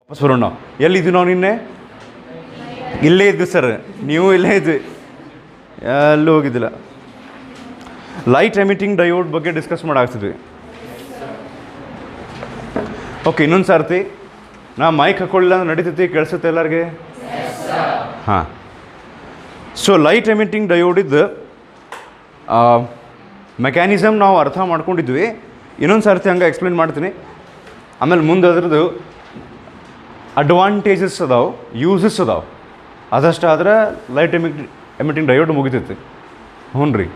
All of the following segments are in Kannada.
ವಾಪಸ್ ಬರೋಣ. ಎಲ್ಲಿದ್ದು ನಾವು ನಿನ್ನೆ ಇಲ್ಲೇ ಇದ್ದು ಸರ್, ನೀವು ಇಲ್ಲೇ ಇದ್ವಿ, ಎಲ್ಲೂ ಹೋಗಿದ್ದಿಲ್ಲ. ಲೈಟ್ ಎಮಿಟಿಂಗ್ ಡಯೋಡ್ ಬಗ್ಗೆ ಡಿಸ್ಕಸ್ ಮಾಡಾಕ್ತಿದ್ವಿ. ಓಕೆ, ಇನ್ನೊಂದು ಸರ್ತಿ ನಾ ಮೈಕ್ ಹಾಕೊಳ್ಳಿಲ್ಲ ಅಂದ್ರೆ ನಡೀತೈತಿ, ಕೇಳಿಸುತ್ತೆ ಎಲ್ಲರಿಗೆ? ಹಾಂ. ಸೊ ಲೈಟ್ ಎಮಿಟಿಂಗ್ ಡಯೋಡ್ ಇದ್ದು ಮೆಕ್ಯಾನಿಸಮ್ ನಾವು ಅರ್ಥ ಮಾಡ್ಕೊಂಡಿದ್ವಿ. ಇನ್ನೊಂದು ಸರ್ತಿ ಹಂಗೆ ಎಕ್ಸ್ಪ್ಲೇನ್ ಮಾಡ್ತೀನಿ. ಆಮೇಲೆ ಮುಂದೆ ಅದ್ರದ್ದು ಅಡ್ವಾಂಟೇಜಸ್ ಅದಾವೆ, ಯೂಸಸ್ ಅದಾವೆ. ಅದಷ್ಟಾದ್ರೆ ಲೈಟ್ ಎಮಿಟಿಂಗ್ ಡಯೋಡ್ ಮುಗಿತೈತಿ. ಹ್ಞೂ ರೀ.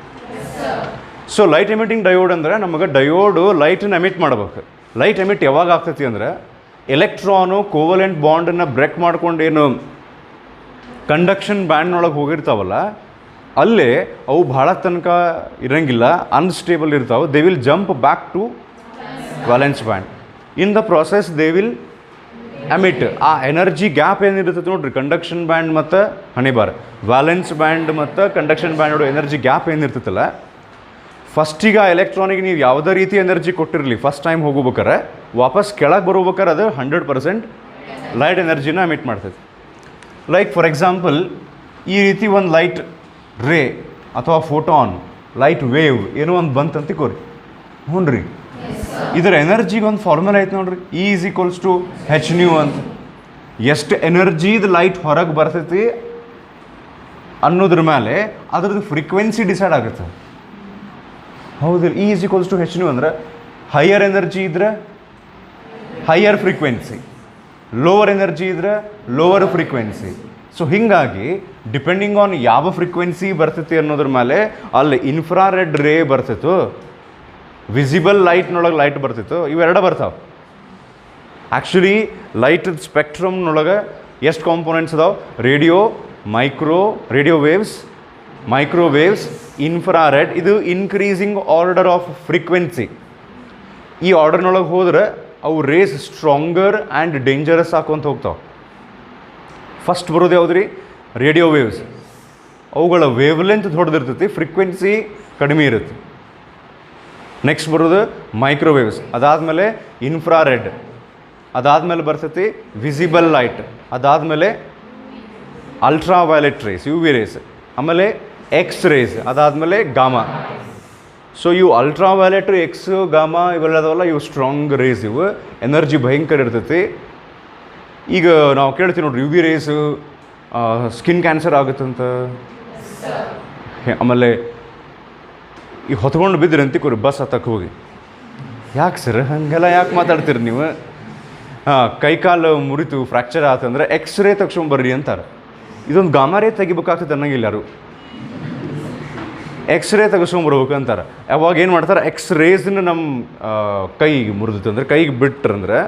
ಸೊ ಲೈಟ್ ಎಮಿಟಿಂಗ್ ಡಯೋಡ್ ಅಂದರೆ ನಮಗೆ ಡಯೋಡು ಲೈಟನ್ನು ಎಮಿಟ್ ಮಾಡ್ಬೇಕು. ಲೈಟ್ ಎಮಿಟ್ ಯಾವಾಗ ಆಗ್ತೈತಿ ಅಂದರೆ ಎಲೆಕ್ಟ್ರಾನು ಕೋವಲೆಂಟ್ ಬಾಂಡನ್ನು ಬ್ರೇಕ್ ಮಾಡ್ಕೊಂಡು ಏನು ಕಂಡಕ್ಷನ್ ಬ್ಯಾಂಡ್ನೊಳಗೆ ಹೋಗಿರ್ತಾವಲ್ಲ, ಅಲ್ಲೇ ಅವು ಭಾಳ ತನಕ ಇರೋಂಗಿಲ್ಲ, ಅನ್ಸ್ಟೇಬಲ್ ಇರ್ತಾವೆ. They will jump back to valence band. In the process they will emit. ಆ ಎನರ್ಜಿ ಗ್ಯಾಪ್ ಏನಿರ್ತೈತೆ ನೋಡ್ರಿ, ಕಂಡಕ್ಷನ್ ಬ್ಯಾಂಡ್ ಮತ್ತು ಹಣಿಬಾರ್, ವ್ಯಾಲೆನ್ಸ್ ಬ್ಯಾಂಡ್ ಮತ್ತು ಕಂಡಕ್ಷನ್ ಬ್ಯಾಂಡ್ ನೋಡೋ ಎನರ್ಜಿ ಗ್ಯಾಪ್ ಏನಿರ್ತೈತಲ್ಲ, ಫಸ್ಟಿಗೆ ಆ ಎಲೆಕ್ಟ್ರಾನಿಗೆ ನೀವು ಯಾವುದೇ ರೀತಿ ಎನರ್ಜಿ ಕೊಟ್ಟಿರಲಿ, ಫಸ್ಟ್ ಟೈಮ್ ಹೋಗ್ಬೇಕಾರೆ ವಾಪಸ್ ಕೆಳಗೆ ಬರ್ಬೇಕಾರೆ ಅದು 100% ಲೈಟ್ ಎನರ್ಜಿನ ಎಮಿಟ್ ಮಾಡ್ತೈತೆ. ಲೈಕ್ ಫಾರ್ ಎಕ್ಸಾಂಪಲ್, ಈ ರೀತಿ ಒಂದು ಲೈಟ್ ರೇ ಅಥವಾ ಫೋಟಾನ್, ಲೈಟ್ ವೇವ್ ಏನೋ ಒಂದು ಬಂತಂತ ತಿಳ್ಕೊರಿ. ಹ್ಞೂ ರೀ. ಇದರ ಎನರ್ಜಿಗೆ ಒಂದು ಫಾರ್ಮುಲಾ ಐತೆ ನೋಡ್ರಿ, E = hν ಅಂತ. ಎಷ್ಟು ಎನರ್ಜಿದು ಲೈಟ್ ಹೊರಗೆ ಬರ್ತೈತಿ ಅನ್ನೋದ್ರ ಮೇಲೆ ಅದ್ರದ್ದು ಫ್ರೀಕ್ವೆನ್ಸಿ ಡಿಸೈಡ್ ಆಗುತ್ತೆ. ಹೌದಿಲ್ಲ? E = hν ಅಂದರೆ ಹೈಯರ್ ಎನರ್ಜಿ ಇದ್ರೆ ಹೈಯರ್ ಫ್ರೀಕ್ವೆನ್ಸಿ, ಲೋವರ್ ಎನರ್ಜಿ ಇದ್ರೆ ಲೋವರ್ ಫ್ರೀಕ್ವೆನ್ಸಿ. ಸೊ ಹೀಗಾಗಿ ಡಿಪೆಂಡಿಂಗ್ ಆನ್ ಯಾವ ಫ್ರೀಕ್ವೆನ್ಸಿ ಬರ್ತೈತಿ ಅನ್ನೋದ್ರ ಮೇಲೆ ಅಲ್ಲಿ ಇನ್ಫ್ರಾರೆಡ್ ರೇ ಬರ್ತೈತು, ವಿಸಿಬಲ್ ಲೈಟ್ನೊಳಗೆ ಲೈಟ್ ಬರ್ತಿತ್ತು, ಇವೆರಡು ಬರ್ತಾವೆ. ಆ್ಯಕ್ಚುಲಿ ಲೈಟ್ ಸ್ಪೆಕ್ಟ್ರಮ್ನೊಳಗೆ ಎಷ್ಟು ಕಾಂಪೋನೆಂಟ್ಸ್ ಅದಾವೆ? Radio waves, microwaves, infrared. ಇದು ಇನ್ಕ್ರೀಸಿಂಗ್ ಆರ್ಡರ್ ಆಫ್ ಫ್ರೀಕ್ವೆನ್ಸಿ. ಈ ಆರ್ಡರ್ನೊಳಗೆ ಹೋದ್ರೆ ಅವು ರೇಸ್ ಸ್ಟ್ರಾಂಗರ್ ಆ್ಯಂಡ್ ಡೇಂಜರಸ್ ಹಾಕೊಂತ ಹೋಗ್ತಾವೆ. ಫಸ್ಟ್ ಬರೋದು ಯಾವುದು ರೀ? Radio waves. ಅವುಗಳ ವೇವ್ ಲೆಂತ್ ದೊಡ್ಡದಿರ್ತೈತಿ, ಫ್ರೀಕ್ವೆನ್ಸಿ ಕಡಿಮೆ ಇರುತ್ತೆ. ನೆಕ್ಸ್ಟ್ ಬರೋದು ಮೈಕ್ರೋವೇವ್ಸ್, ಅದಾದಮೇಲೆ ಇನ್ಫ್ರಾರೆಡ್, ಅದಾದಮೇಲೆ ಬರ್ತೈತಿ ವಿಸಿಬಲ್ ಲೈಟ್, ಅದಾದಮೇಲೆ ultraviolet rays, UV rays, ಆಮೇಲೆ ಎಕ್ಸ್ ರೇಸ್, ಅದಾದಮೇಲೆ ಗಾಮಾ. ಸೊ ಇವು ಅಲ್ಟ್ರಾ ವೈಲೆಟ್, ಎಕ್ಸ್, ಗಾಮಾ ಇವೆಲ್ಲದವಲ್ಲ, ಇವು ಸ್ಟ್ರಾಂಗ್ ರೇಸ್. ಇವು ಎನರ್ಜಿ ಭಯಂಕರ ಇರ್ತೈತಿ. ಈಗ ನಾವು ಕೇಳ್ತೀವಿ ನೋಡ್ರಿ, UV ರೇಸು ಸ್ಕಿನ್ ಕ್ಯಾನ್ಸರ್ ಆಗುತ್ತಂತ, ಆಮೇಲೆ ಈಗ ಹೊತ್ಕೊಂಡು ಬಿದ್ದರೆ ಅಂತಿಕೋರಿ ಬಸ್ ಹತ್ತಕ್ಕೆ ಹೋಗಿ. ಯಾಕೆ ಸರ್ ಹಾಗೆಲ್ಲ ಯಾಕೆ ಮಾತಾಡ್ತೀರಿ ನೀವು? ಕೈಕಾಲು ಮುರಿತು, ಫ್ರ್ಯಾಕ್ಚರ್ ಆತಂದ್ರೆ ಎಕ್ಸ್ರೇ ತಗ್ಸ್ಕೊಂಬರ್ರಿ ಅಂತಾರೆ. ಇದೊಂದು ಗಾಮಾ ರೇ ತೆಗಿಬೇಕಾಗ್ತದೆ ಅನ್ನಂಗಿಲ್ಲ ಯಾರು. ಎಕ್ಸ್ರೇ ತೆಗೆಸ್ಕೊಂಬರ್ಬೇಕು ಅಂತಾರೆ. ಯಾವಾಗ ಏನು ಮಾಡ್ತಾರೆ, ಎಕ್ಸ್ರೇಸ್ನ ನಮ್ಮ ಕೈಗೆ ಮುರಿದಿತ್ತು ಅಂದರೆ, ಕೈಗೆ ಬಿಟ್ರಂದ್ರೆ,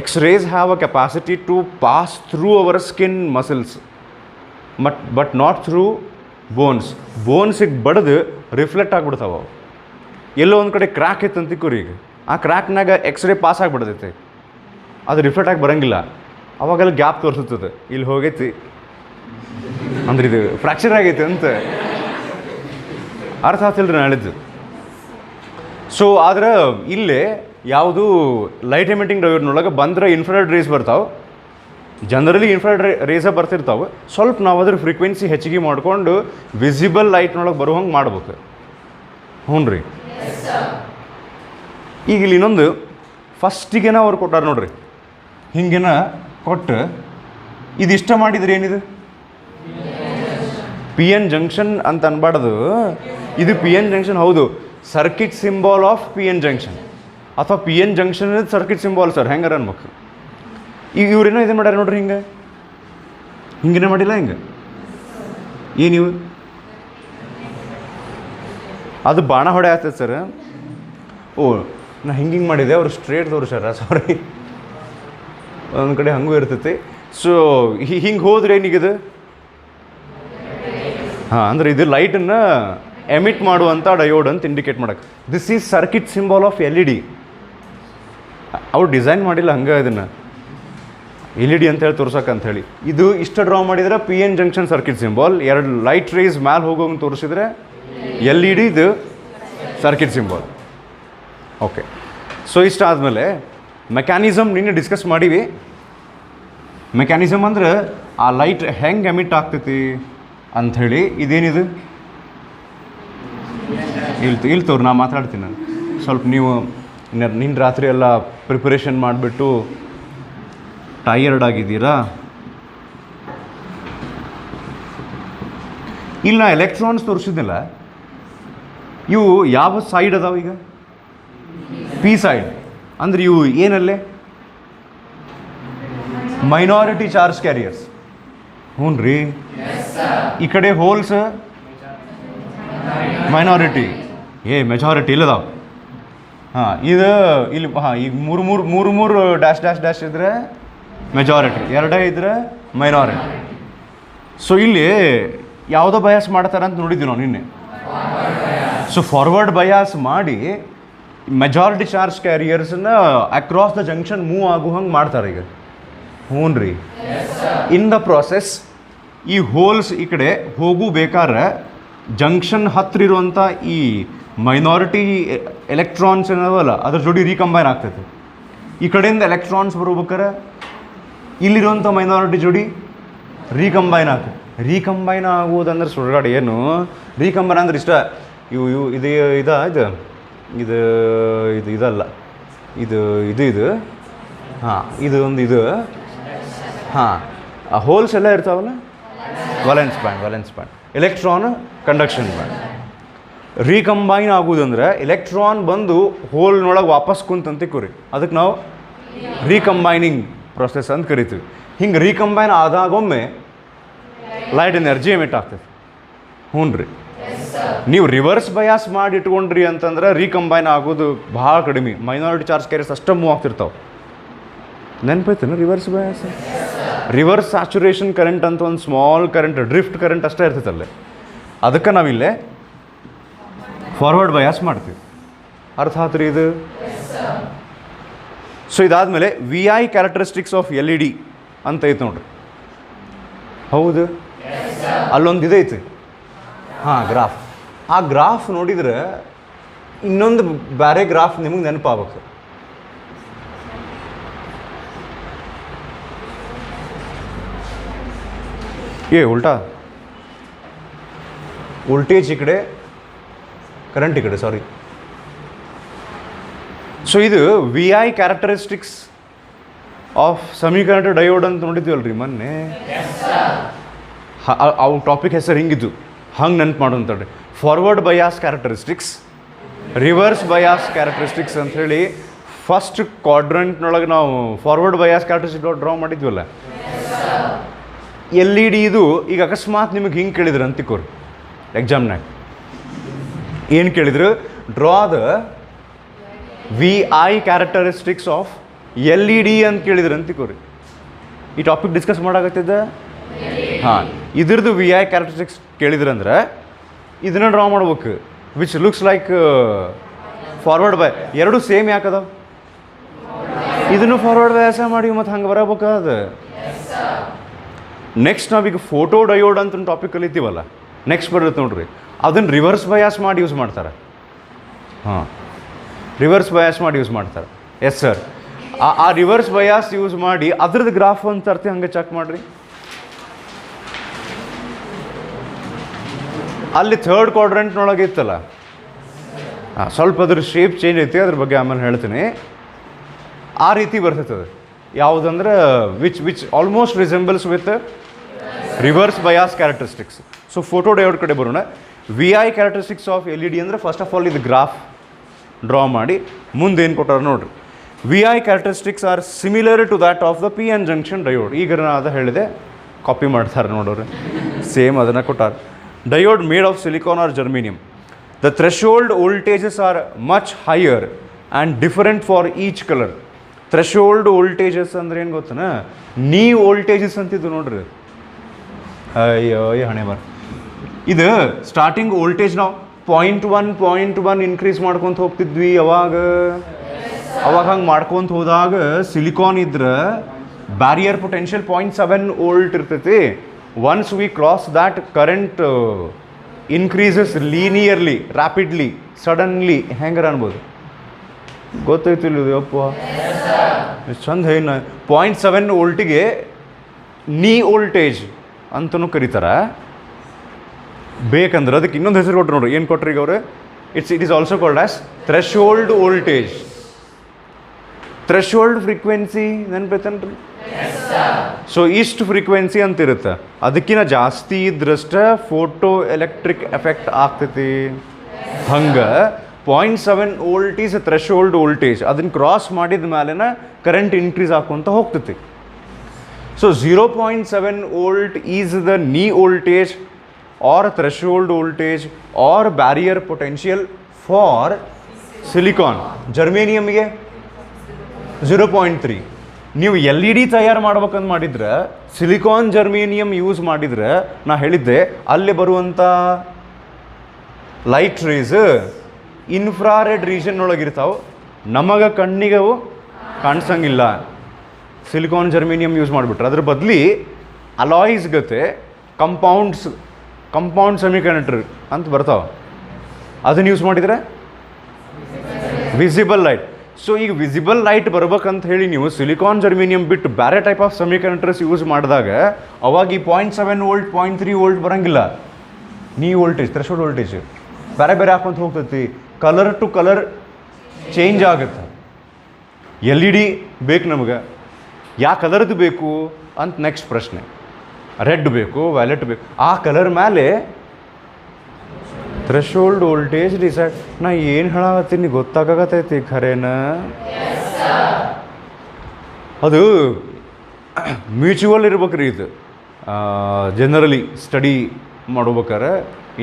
X rays have a capacity to pass through our skin muscles but not through bones. ಬೋನ್ಸಿಗೆ ಬಡ್ದು ರಿಫ್ಲೆಕ್ಟ್ ಆಗಿಬಿಡ್ತಾವೆ. ಎಲ್ಲೋ ಒಂದು ಕಡೆ ಕ್ರ್ಯಾಕ್ ಇತ್ತು ಅಂತಿಕೋರಿ, ಈಗ ಆ ಕ್ರ್ಯಾಕ್ನಾಗ ಎಕ್ಸ್ರೇ ಪಾಸ್ ಆಗಿಬಿಡ್ತೈತೆ, ಅದು ರಿಫ್ಲೆಕ್ಟ್ ಆಗಿ ಬರೋಂಗಿಲ್ಲ. ಅವಾಗೆಲ್ಲ ಗ್ಯಾಪ್ ತೋರಿಸುತ್ತದೆ, ಇಲ್ಲಿ ಹೋಗೈತಿ ಅಂದ್ರೆ ಇದು ಫ್ರ್ಯಾಕ್ಚರ್ ಆಗೈತೆ ಅಂತ ಅರ್ಥ ಆಗ್ತಿಲ್ರಿ ನಾಳಿದ್ದು. ಸೊ ಆದ್ರೆ ಇಲ್ಲೇ ಯಾವುದು ಲೈಟ್ ಎಮಿಟಿಂಗ್ ಡಯೋಡ್ನೊಳಗೆ ಬಂದರೆ ಇನ್ಫ್ರಾರೆಡ್ ರೇಸ್ ಬರ್ತಾವೆ. ಜನರಲಿ ಇನ್ಫ್ರಾರೆಡ್ ರೇಸೇ ಬರ್ತಿರ್ತಾವೆ. ಸ್ವಲ್ಪ ನಾವು ಅದ್ರ ಫ್ರೀಕ್ವೆನ್ಸಿ ಹೆಚ್ಚಿಗೆ ಮಾಡ್ಕೊಂಡು ವಿಸಿಬಲ್ ಲೈಟ್ನೊಳಗೆ ಬರುವಂಗೆ ಮಾಡ್ಬೇಕು. ಹ್ಞೂ ರೀ. ಈಗ ಇಲ್ಲಿ ಇನ್ನೊಂದು ಫಸ್ಟಿಗೆನ ಅವ್ರು ಕೊಟ್ಟಾರ ನೋಡ್ರಿ, ಹಿಂಗೇನ ಕೊಟ್ಟು ಇದಿಷ್ಟ ಮಾಡಿದ್ರೆ ಏನಿದು PN ಜಂಕ್ಷನ್ ಅಂತ ಅನ್ಬಾರ್ದು. ಇದು PN ಜಂಕ್ಷನ್ ಹೌದು, circuit symbol of PN junction, ಅಥವಾ PN junction circuit symbol sir, ಹೆಂಗಾರ ಅನ್ಬೇಕು. ಈಗ ಇವ್ರೇನೋ ಇದು ಮಾಡ್ಯಾರ ನೋಡ್ರಿ, ಹಿಂಗೇನೇ ಮಾಡಿಲ್ಲ. ನೀವು ಅದು ಬಾಣ ಹೊಡೆ ಆಗ್ತದೆ ಸರ್. ಓ, ನಾ ಹಿಂಗೆ ಮಾಡಿದೆ, ಅವ್ರು ಸ್ಟ್ರೇಟ್ ತೋರಿಸ್ಯಾರ, ಸಾರಿ. ಒಂದು ಕಡೆ ಹಂಗೂ ಇರ್ತೈತಿ. ಸೊ ಹಿಂಗೆ ಹೋದ್ರೆ ಏನಿಗಿದೆ? ಹಾಂ, ಅಂದರೆ ಇದು ಲೈಟನ್ನು ಎಮಿಟ್ ಮಾಡುವಂಥ ಡಯೋಡ್ ಅಂತ ಇಂಡಿಕೇಟ್ ಮಾಡಕ್ಕೆ. This is circuit symbol of LED. ಅವ್ರು ಡಿಸೈನ್ ಮಾಡಿಲ್ಲ ಹಂಗೆ ಇದನ್ನು LED ಅಂತೇಳಿ ತೋರ್ಸಕ್ಕೆ ಅಂಥೇಳಿ. ಇದು ಇಷ್ಟ ಡ್ರಾ ಮಾಡಿದರೆ PN ಜಂಕ್ಷನ್ ಸರ್ಕಿಟ್ ಸಿಂಬಾಲ್, ಎರಡು ಲೈಟ್ ರೇಸ್ ಮ್ಯಾಲೆ ಹೋಗೋಂಗೆ ತೋರಿಸಿದ್ರೆ LED ಇದು ಸರ್ಕಿಟ್ ಸಿಂಬಾಲ್. ಓಕೆ. ಸೊ ಇಷ್ಟ ಆದಮೇಲೆ ಮೆಕ್ಯಾನಿಸಮ್ ನಿನ್ನೆ ಡಿಸ್ಕಸ್ ಮಾಡೀವಿ. ಮೆಕ್ಯಾನಿಸಮ್ ಅಂದ್ರೆ ಆ ಲೈಟ್ ಹೆಂಗೆ ಎಮಿಟ್ ಆಗ್ತೈತಿ ಅಂಥೇಳಿ. ಇದೇನಿದು ಇಲ್ಲಿ ತೋರು ನಾ ಮಾತಾಡ್ತೀನಿ. ನಾನು ಸ್ವಲ್ಪ ನೀವು ನಿನ್ನ ರಾತ್ರಿ ಎಲ್ಲ ಪ್ರಿಪರೇಷನ್ ಮಾಡಿಬಿಟ್ಟು ಟಯರ್ಡ್ ಆಗಿದ್ದೀರಾ. ಇಲ್ಲಿ ನಾ ಎಲೆಕ್ಟ್ರಾನ್ಸ್ ತೋರಿಸಿದ್ನಲ್ಲ, ಇವು ಯಾವ ಸೈಡ್ ಅದಾವ ಈಗ? P side. ಅಂದ್ರೆ ಇವು ಏನಲ್ಲೇ ಮೈನಾರಿಟಿ ಚಾರ್ಜ್ ಕ್ಯಾರಿಯರ್ಸ್. ಹ್ಞೂ ರೀ. ಈ ಕಡೆ ಹೋಲ್ಸ್ ಮೈನಾರಿಟಿ, ಮೆಜಾರಿಟಿ ಇಲ್ಲದಾವ. ಹಾಂ, ಇದು ಇಲ್ಲಿ ಈಗ ಮೂರು ಡ್ಯಾಶ್ ಡ್ಯಾಶ್ ಡ್ಯಾಶ್ ಇದ್ರೆ ಮೆಜಾರಿಟಿ, ಎರಡೇ ಇದ್ರೆ ಮೈನಾರಿಟಿ. ಸೊ ಇಲ್ಲಿ ಯಾವುದೋ ಬಯಾಸ್ ಮಾಡ್ತಾರೆ ಅಂತ ನೋಡಿದ್ವಿ ನಾವು ನಿನ್ನೆ. ಸೊ ಫಾರ್ವರ್ಡ್ ಬಯಾಸ್ ಮಾಡಿ ಮೆಜಾರಿಟಿ ಚಾರ್ಜ್ ಕ್ಯಾರಿಯರ್ಸನ್ನ ಅಕ್ರಾಸ್ ದ ಜಂಕ್ಷನ್ ಮೂವ್ ಆಗೋ ಹಂಗೆ ಮಾಡ್ತಾರೆ ಈಗ. ಹ್ಞೂ ರೀ. ಇನ್ ದ ಪ್ರಾಸೆಸ್ ಈ ಹೋಲ್ಸ್ ಈ ಕಡೆ ಹೋಗು ಬೇಕಾದ್ರೆ ಜಂಕ್ಷನ್ ಹತ್ರ ಇರುವಂಥ ಈ ಮೈನಾರಿಟಿ ಎಲೆಕ್ಟ್ರಾನ್ಸ್ ಏನವಲ್ಲ ಅದ್ರ ಜೋಡಿ ರೀಕಂಬೈನ್ ಆಗ್ತೈತೆ. ಈ ಕಡೆಯಿಂದ ಎಲೆಕ್ಟ್ರಾನ್ಸ್ ಬರ್ಬೇಕಾರೆ ಇಲ್ಲಿರುವಂಥ ಮೈನಾರಿಟಿ ಜೋಡಿ ರೀಕಂಬೈನ್ ಆಗ್ತದೆ. ರೀಕಂಬೈನ್ ಆಗುವುದಂದ್ರೆ ಸುಳ್ಗಾಡಿ ಏನು ರೀಕಂಬೈನ್ ಅಂದ್ರೆ ಇಷ್ಟ. ಇವು ಇದು ಇದಲ್ಲ, ಇದು ಹಾಂ, ಇದು ಒಂದು ಇದು. ಹಾಂ, ಆ ಹೋಲ್ಸ್ ಎಲ್ಲ ಇರ್ತಾವಲ್ಲ, valence band, electron conduction band. Recombine ಆಗುವುದಂದ್ರೆ ಎಲೆಕ್ಟ್ರಾನ್ ಬಂದು ಹೋಲ್ನೊಳಗೆ ವಾಪಸ್ ಕುಂತಂತ ಕೂರಿ, ಅದಕ್ಕೆ ನಾವು ರೀಕಂಬೈನಿಂಗ್ ಪ್ರೊಸೆಸ್ ಅಂತ ಕರಿತೀವಿ. ಹಿಂಗೆ ರೀಕಂಬೈನ್ ಆದಾಗೊಮ್ಮೆ ಲೈಟ್ ಎನರ್ಜಿ ಎಮಿಟ್ ಆಗ್ತದೆ. ಹ್ಞೂ ರೀ. ನೀವು ರಿವರ್ಸ್ ಬಯಾಸ್ ಮಾಡಿ ಇಟ್ಕೊಂಡ್ರಿ ಅಂತಂದ್ರೆ ರೀಕಂಬೈನ್ ಆಗೋದು ಭಾಳ ಕಡಿಮೆ. ಮೈನಾರಿಟಿ ಚಾರ್ಜ್ ಕ್ಯಾರಿಯರ್ಸ್ ಅಷ್ಟೇ ಮೂವ್ ಆಗ್ತಿರ್ತಾವೆ. ನೆನಪೈತೇನು reverse bias? Reverse saturation current ಅಂತ ಒಂದು ಸ್ಮಾಲ್ ಕರೆಂಟ್, ಡ್ರಿಫ್ಟ್ ಕರೆಂಟ್ ಅಷ್ಟೇ ಇರ್ತೈತಲ್ಲೇ. ಅದಕ್ಕೆ ನಾವಿಲ್ಲೇ ಫಾರ್ವರ್ಡ್ ಬಯಾಸ್ ಮಾಡ್ತೀವಿ. ಅರ್ಥ ಆತ್ರಿ ಇದು? ಸೊ ಇದಾದಮೇಲೆ VI ಕ್ಯಾರೆಕ್ಟರಿಸ್ಟಿಕ್ಸ್ ಆಫ್ LED ಅಂತ ಐತೆ ನೋಡ್ರಿ. ಹೌದು, ಅಲ್ಲೊಂದು ಇದೈತಿ. ಹಾಂ, ಗ್ರಾಫ್. ಆ ಗ್ರಾಫ್ ನೋಡಿದ್ರೆ ಇನ್ನೊಂದು ಬೇರೆ ಗ್ರಾಫ್ ನಿಮಗೆ ನೆನಪಾಗಬೇಕು. ಉಲ್ಟಾ ವೋಲ್ಟೇಜ್ ಈ ಕಡೆ, ಕರೆಂಟ್ ಈ ಕಡೆ, ಸಾರಿ. ಸೊ ಇದು VI characteristics of semiconductor diode ಅಂತ ನೋಡಿದ್ವಲ್ರಿ ಮೊನ್ನೆ. ಅವು ಟಾಪಿಕ್ ಹೆಸರು ಹಿಂಗಿದ್ದು, ಹಂಗೆ ನೆನ್ಪು ಮಾಡೋಂಥಡ್ರಿ. Forward bias characteristics, reverse bias characteristics ಅಂಥೇಳಿ ಫಸ್ಟ್ ಕ್ವಾಡ್ರಂಟ್ನೊಳಗೆ ನಾವು ಫಾರ್ವರ್ಡ್ ಬಯಾಸ್ ಕ್ಯಾರೆಕ್ಟರಿಸ್ಟಿಕ್ ಡ್ರಾ ಮಾಡಿದ್ವಲ್ಲ. LED ಇದು ಈಗ ಅಕಸ್ಮಾತ್ ನಿಮಗೆ ಹಿಂಗೆ ಕೇಳಿದ್ರು ಅಂತಿಕೋರಿ ಎಕ್ಸಾಮ್ನಾಗ, ಏನು ಕೇಳಿದ್ರು? Draw the VI characteristics of LED ಅಂತ ಕೇಳಿದ್ರು ಅಂತಿಕೋರಿ. ಈ ಟಾಪಿಕ್ ಡಿಸ್ಕಸ್ ಮಾಡಾಕತ್ತಿದ್ದ. ಹಾಂ, ಇದ್ರದ್ದು VI ಕ್ಯಾರೆಕ್ಟರಿಸ್ಟಿಕ್ಸ್ ಕೇಳಿದ್ರಂದ್ರೆ ಇದನ್ನ ಡ್ರಾ ಮಾಡ್ಬೇಕು, which looks like forward by. ಎರಡು ಸೇಮ್ ಯಾಕದ? ಇದನ್ನು ಫಾರ್ವರ್ಡ್ ಬಯಾಸ ಮಾಡಿ ಮತ್ತು ಹಂಗೆ ಬರಬೇಕಾದ. ನೆಕ್ಸ್ಟ್ ನಾವೀಗ ಫೋಟೋ ಡಯೋಡ್ ಅಂತ ಒಂದು ಟಾಪಿಕ್ ಕಲಿತೀವಲ್ಲ, ನೆಕ್ಸ್ಟ್ ಬರುತ್ತೆ ನೋಡ್ರಿ, ಅದನ್ನು ರಿವರ್ಸ್ ಬಯಾಸ್ ಮಾಡಿ ಯೂಸ್ ಮಾಡ್ತಾರೆ. ಹಾಂ, ರಿವರ್ಸ್ ಬಯಾಸ್ ಮಾಡಿ ಯೂಸ್ ಮಾಡ್ತಾರೆ. Yes sir. ಆ ರಿವರ್ಸ್ ಬಯಾಸ್ ಯೂಸ್ ಮಾಡಿ ಅದ್ರದ್ದು ಗ್ರಾಫ್ ಅಂತ ತರ್ತಿ, ಹಂಗೆ ಚೆಕ್ ಮಾಡಿರಿ. ಅಲ್ಲಿ ಥರ್ಡ್ ಕ್ವಾಡ್ರೆಂಟ್ನೊಳಗೆ ಇತ್ತಲ್ಲ, ಹಾಂ, ಸ್ವಲ್ಪ ಅದ್ರ ಶೇಪ್ ಚೇಂಜ್ ಐತಿ, ಅದ್ರ ಬಗ್ಗೆ ಆಮೇಲೆ ಹೇಳ್ತೀನಿ. ಆ ರೀತಿ ಬರ್ತೈತದೆ. ಯಾವುದಂದ್ರೆ which almost resembles with reverse bias characteristics. So photo diode ಕಡೆ ಬರೋಣ. VI ಕ್ಯಾರೆಕ್ಟರಿಸ್ಟಿಕ್ಸ್ ಆಫ್ LED ಅಂದರೆ ಫಸ್ಟ್ ಆಫ್ ಆಲ್ ಇದು ಗ್ರಾಫ್ ಡ್ರಾ ಮಾಡಿ ಮುಂದೆ ಏನು ಕೊಟ್ಟಾರ ನೋಡ್ರಿ. VI characteristics are similar to that of the PN junction diode. ಈಗ ನಾನು ಅದು ಹೇಳಿದೆ, ಕಾಪಿ ಮಾಡ್ತಾರೆ ನೋಡೋರು, ಸೇಮ್ ಅದನ್ನು ಕೊಟ್ಟಾರ. Diode made of silicon or germanium. The threshold voltages are much higher and different for each colour. Threshold voltages ಅಂದ್ರೆ ಏನು ಗೊತ್ತನ? ವೋಲ್ಟೇಜಸ್ ಅಂತಿದ್ದು ನೋಡ್ರಿ. ಅಯ್ಯೋ ಹಣೆ ಬಾರ. ಇದು ಸ್ಟಾರ್ಟಿಂಗ್ ವೋಲ್ಟೇಜ್ ನಾವು 0.1 ಇನ್ಕ್ರೀಸ್ ಮಾಡ್ಕೊತ ಹೋಗ್ತಿದ್ವಿ ಅವಾಗ ಹಂಗೆ ಮಾಡ್ಕೊತ ಹೋದಾಗ ಸಿಲಿಕಾನ್ ಇದ್ರೆ ಬ್ಯಾರಿಯರ್ ಪೊಟೆನ್ಷಿಯಲ್ 0.7 ವೋಲ್ಟ್ ಇರ್ತೈತಿ. Once we cross that current increases linearly, rapidly, suddenly. ಹೆಂಗಾರ ಅನ್ಬೋದು, ಗೊತ್ತೈತಿಲ್ಲ? ಯಪ್ಪ ಎಷ್ಟು ಚಂದ. ಏನು 0.7 ವೋಲ್ಟಿಗೆ ನೀ ವೋಲ್ಟೇಜ್ ಅಂತಲೂ ಕರೀತಾರೆ. ಬೇಕಂದ್ರೆ ಅದಕ್ಕೆ ಇನ್ನೊಂದು ಹೆಸರು ಕೊಟ್ಟರು ನೋಡ್ರಿ, ಏನು ಕೊಟ್ರಿ ಈಗ ಅವರು, it is also called as threshold voltage. Threshold frequency ನೆನಪೈತನ್ರಿ? ಸೊ ಇಷ್ಟು ಫ್ರೀಕ್ವೆನ್ಸಿ ಅಂತ ಇರುತ್ತೆ, ಅದಕ್ಕಿಂತ ಜಾಸ್ತಿ ಇದ್ರಷ್ಟೇ ಫೋಟೋ ಎಲೆಕ್ಟ್ರಿಕ್ ಎಫೆಕ್ಟ್ ಆಗ್ತೈತಿ. ಹಂಗೆ 0.7 ವೋಲ್ಟ್ ಈಸ್ ಥ್ರೆಶೋಲ್ಡ್ ವೋಲ್ಟೇಜ್. ಅದನ್ನು ಕ್ರಾಸ್ ಮಾಡಿದ ಮೇಲೆನ ಕರೆಂಟ್ ಇನ್ಕ್ರೀಸ್ ಆಕೊಂತ ಹೋಗ್ತೈತಿ. So 0.7 volt is the knee voltage or threshold voltage or barrier potential for silicon. ಜರ್ಮೇನಿಯಮ್ಗೆ 0.3. ನೀವು LED ತಯಾರು ಮಾಡ್ಬೇಕಂತ ಮಾಡಿದ್ರೆ ಸಿಲಿಕಾನ್ ಜರ್ಮೇನಿಯಮ್ ಯೂಸ್ ಮಾಡಿದ್ರೆ ನಾ ಹೇಳಿದ್ದೆ ಅಲ್ಲಿ ಬರುವಂಥ ಲೈಟ್ ರೇಸ್ ಇನ್ಫ್ರಾರೆಡ್ ರೀಜನ್ ಒಳಗಿರ್ತಾವೆ, ನಮಗೆ ಕಣ್ಣಿಗೆ ಅವು ಕಾಣಿಸಂಗಿಲ್ಲ. ಸಿಲಿಕಾನ್ ಜರ್ಮೇನಿಯಮ್ ಯೂಸ್ ಮಾಡಿಬಿಟ್ರೆ ಅದ್ರ ಬದಲಿ ಅಲಾಯ್ಸ್ ಗತೆ ಕಂಪೌಂಡ್ ಸೆಮಿಕಂಡಕ್ಟರ್ ಅಂತ ಬರ್ತಾವೆ, ಅದನ್ನು ಯೂಸ್ ಮಾಡಿದರೆ ವಿಸಿಬಲ್ ಲೈಟ್. ಸೊ ಈಗ ವಿಸಿಬಲ್ ಲೈಟ್ ಬರ್ಬೇಕಂತ ಹೇಳಿ ನೀವು ಸಿಲಿಕಾನ್ ಜರ್ಮೇನಿಯಮ್ ಬಿಟ್ಟು ಬೇರೆ ಟೈಪ್ ಆಫ್ ಸೆಮಿಕಂಡಕ್ಟರ್ಸ್ ಯೂಸ್ ಮಾಡಿದಾಗ ಅವಾಗ ಈ 0.7 ವೋಲ್ಟ್ 0.3 ವೋಲ್ಟ್ ಬರೋಂಗಿಲ್ಲ. ನೀ ವೋಲ್ಟೇಜ್ ಥ್ರೆಶೋಲ್ಡ್ ವೋಲ್ಟೇಜ್ ಬೇರೆ ಬೇರೆ ಹಾಕೊಂತ ಹೋಗ್ತೈತಿ, ಕಲರ್ ಟು ಕಲರ್ ಚೇಂಜ್ ಆಗುತ್ತೆ. LED ಬೇಕು ನಮಗೆ, ಯಾವ ಕಲರ್ದು ಬೇಕು ಅಂತ ನೆಕ್ಸ್ಟ್ ಪ್ರಶ್ನೆ. ರೆಡ್ ಬೇಕು, ವ್ಯಾಲೆಟ್ ಬೇಕು, ಆ ಕಲರ್ ಮೇಲೆ ಥ್ರೆಶೋಲ್ಡ್ ವೋಲ್ಟೇಜ್ ಡಿಸೈಡ್. ನಾ ಏನು ಹೇಳತ್ತೀನಿ ಗೊತ್ತಾಗತ್ತೈತಿ ಖರೇನ? ಅದು ಮ್ಯೂಚುವಲ್ ಇರ್ಬೇಕ್ರಿ. ಇದು ಜನರಲಿ ಸ್ಟಡಿ ಮಾಡ್ಬೇಕಾರೆ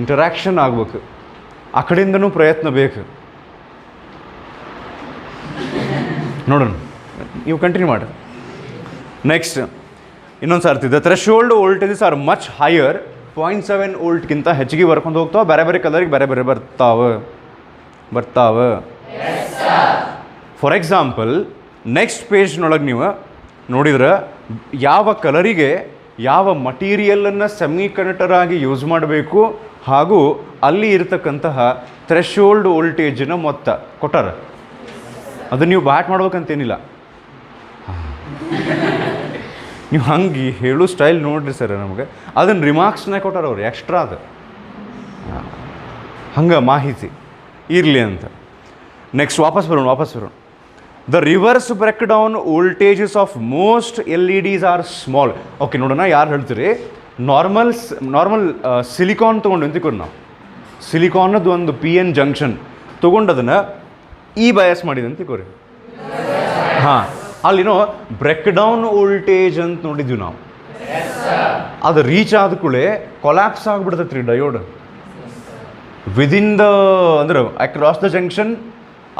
ಇಂಟರಾಕ್ಷನ್ ಆಗ್ಬೇಕು, ಆ ಕಡೆಯಿಂದನೂ ಪ್ರಯತ್ನ ಬೇಕು. ನೋಡೋಣ, ನೀವು ಕಂಟಿನ್ಯೂ ಮಾಡಿ. ನೆಕ್ಸ್ಟ್ ಇನ್ನೊಂದು ಸರ್ತಿ, the threshold voltages are much higher. 0.7 ವೋಲ್ಟ್ಗಿಂತ ಹೆಚ್ಚಿಗೆ ಬರ್ಕೊಂಡು ಹೋಗ್ತಾವೆ, ಬೇರೆ ಬೇರೆ ಕಲರಿಗೆ ಬೇರೆ ಬೇರೆ ಬರ್ತಾವೆ. ಫಾರ್ ಎಕ್ಸಾಂಪಲ್ ನೆಕ್ಸ್ಟ್ ಪೇಜ್ನೊಳಗೆ ನೀವು ನೋಡಿದ್ರೆ ಯಾವ ಕಲರಿಗೆ ಯಾವ ಮಟೀರಿಯಲನ್ನು ಸೆಮಿಕಂಡಕ್ಟರ್ ಆಗಿ ಯೂಸ್ ಮಾಡಬೇಕು ಹಾಗೂ ಅಲ್ಲಿ ಇರತಕ್ಕಂತಹ ಥ್ರೆಶೋಲ್ಡ್ ವೋಲ್ಟೇಜಿನ ಮೊತ್ತ ಕೊಟ್ಟಾರ. ಅದನ್ನು ನೀವು ಬ್ಯಾಟ್ ಮಾಡ್ಬೇಕಂತೇನಿಲ್ಲ, ನೀವು ಹಂಗೆ ಹೇಳೋ ಸ್ಟೈಲ್ ನೋಡ್ರಿ ಸರ್. ನಮಗೆ ಅದನ್ನು ರಿಮಾರ್ಕ್ಸ್ನ ಕೊಟ್ಟಾರ ಅವ್ರು, ಎಕ್ಸ್ಟ್ರಾ ಅದು ಹಂಗೆ ಮಾಹಿತಿ ಇರಲಿ ಅಂತ. ನೆಕ್ಸ್ಟ್ ವಾಪಸ್ ಬರೋಣ. The reverse breakdown voltages of most LEDs are small. Okay, ನೋಡೋಣ ಯಾರು ಹೇಳ್ತೀರಿ. ನಾರ್ಮಲ್ ಸಿಲಿಕಾನ್ ತೊಗೊಂಡು ಅಂತಿಕೋರಿ ನಾವು. ಸಿಲಿಕಾನದ್ದು ಒಂದು PN ಜಂಕ್ಷನ್ ತೊಗೊಂಡದನ್ನು ಬಯಾಸ್ ಮಾಡಿದೆ ಅಂತಿಕೋರಿ. ಹಾಂ, ಅಲ್ಲಿನೋ ಬ್ರೇಕ್ ಡೌನ್ ವೋಲ್ಟೇಜ್ ಅಂತ ನೋಡಿದ್ವಿ ನಾವು. ಅದು ರೀಚ್ ಆದ ಕೂಡಲೇ ಕೊಲ್ಯಾಪ್ಸ್ ಆಗಿಬಿಡ್ತೈತೆ ರೀ ಡಯೋಡ್. ವಿದಿನ್ ದ ಅಂದ್ರೆ ಅಕ್ರಾಸ್ ದ ಜಂಕ್ಷನ್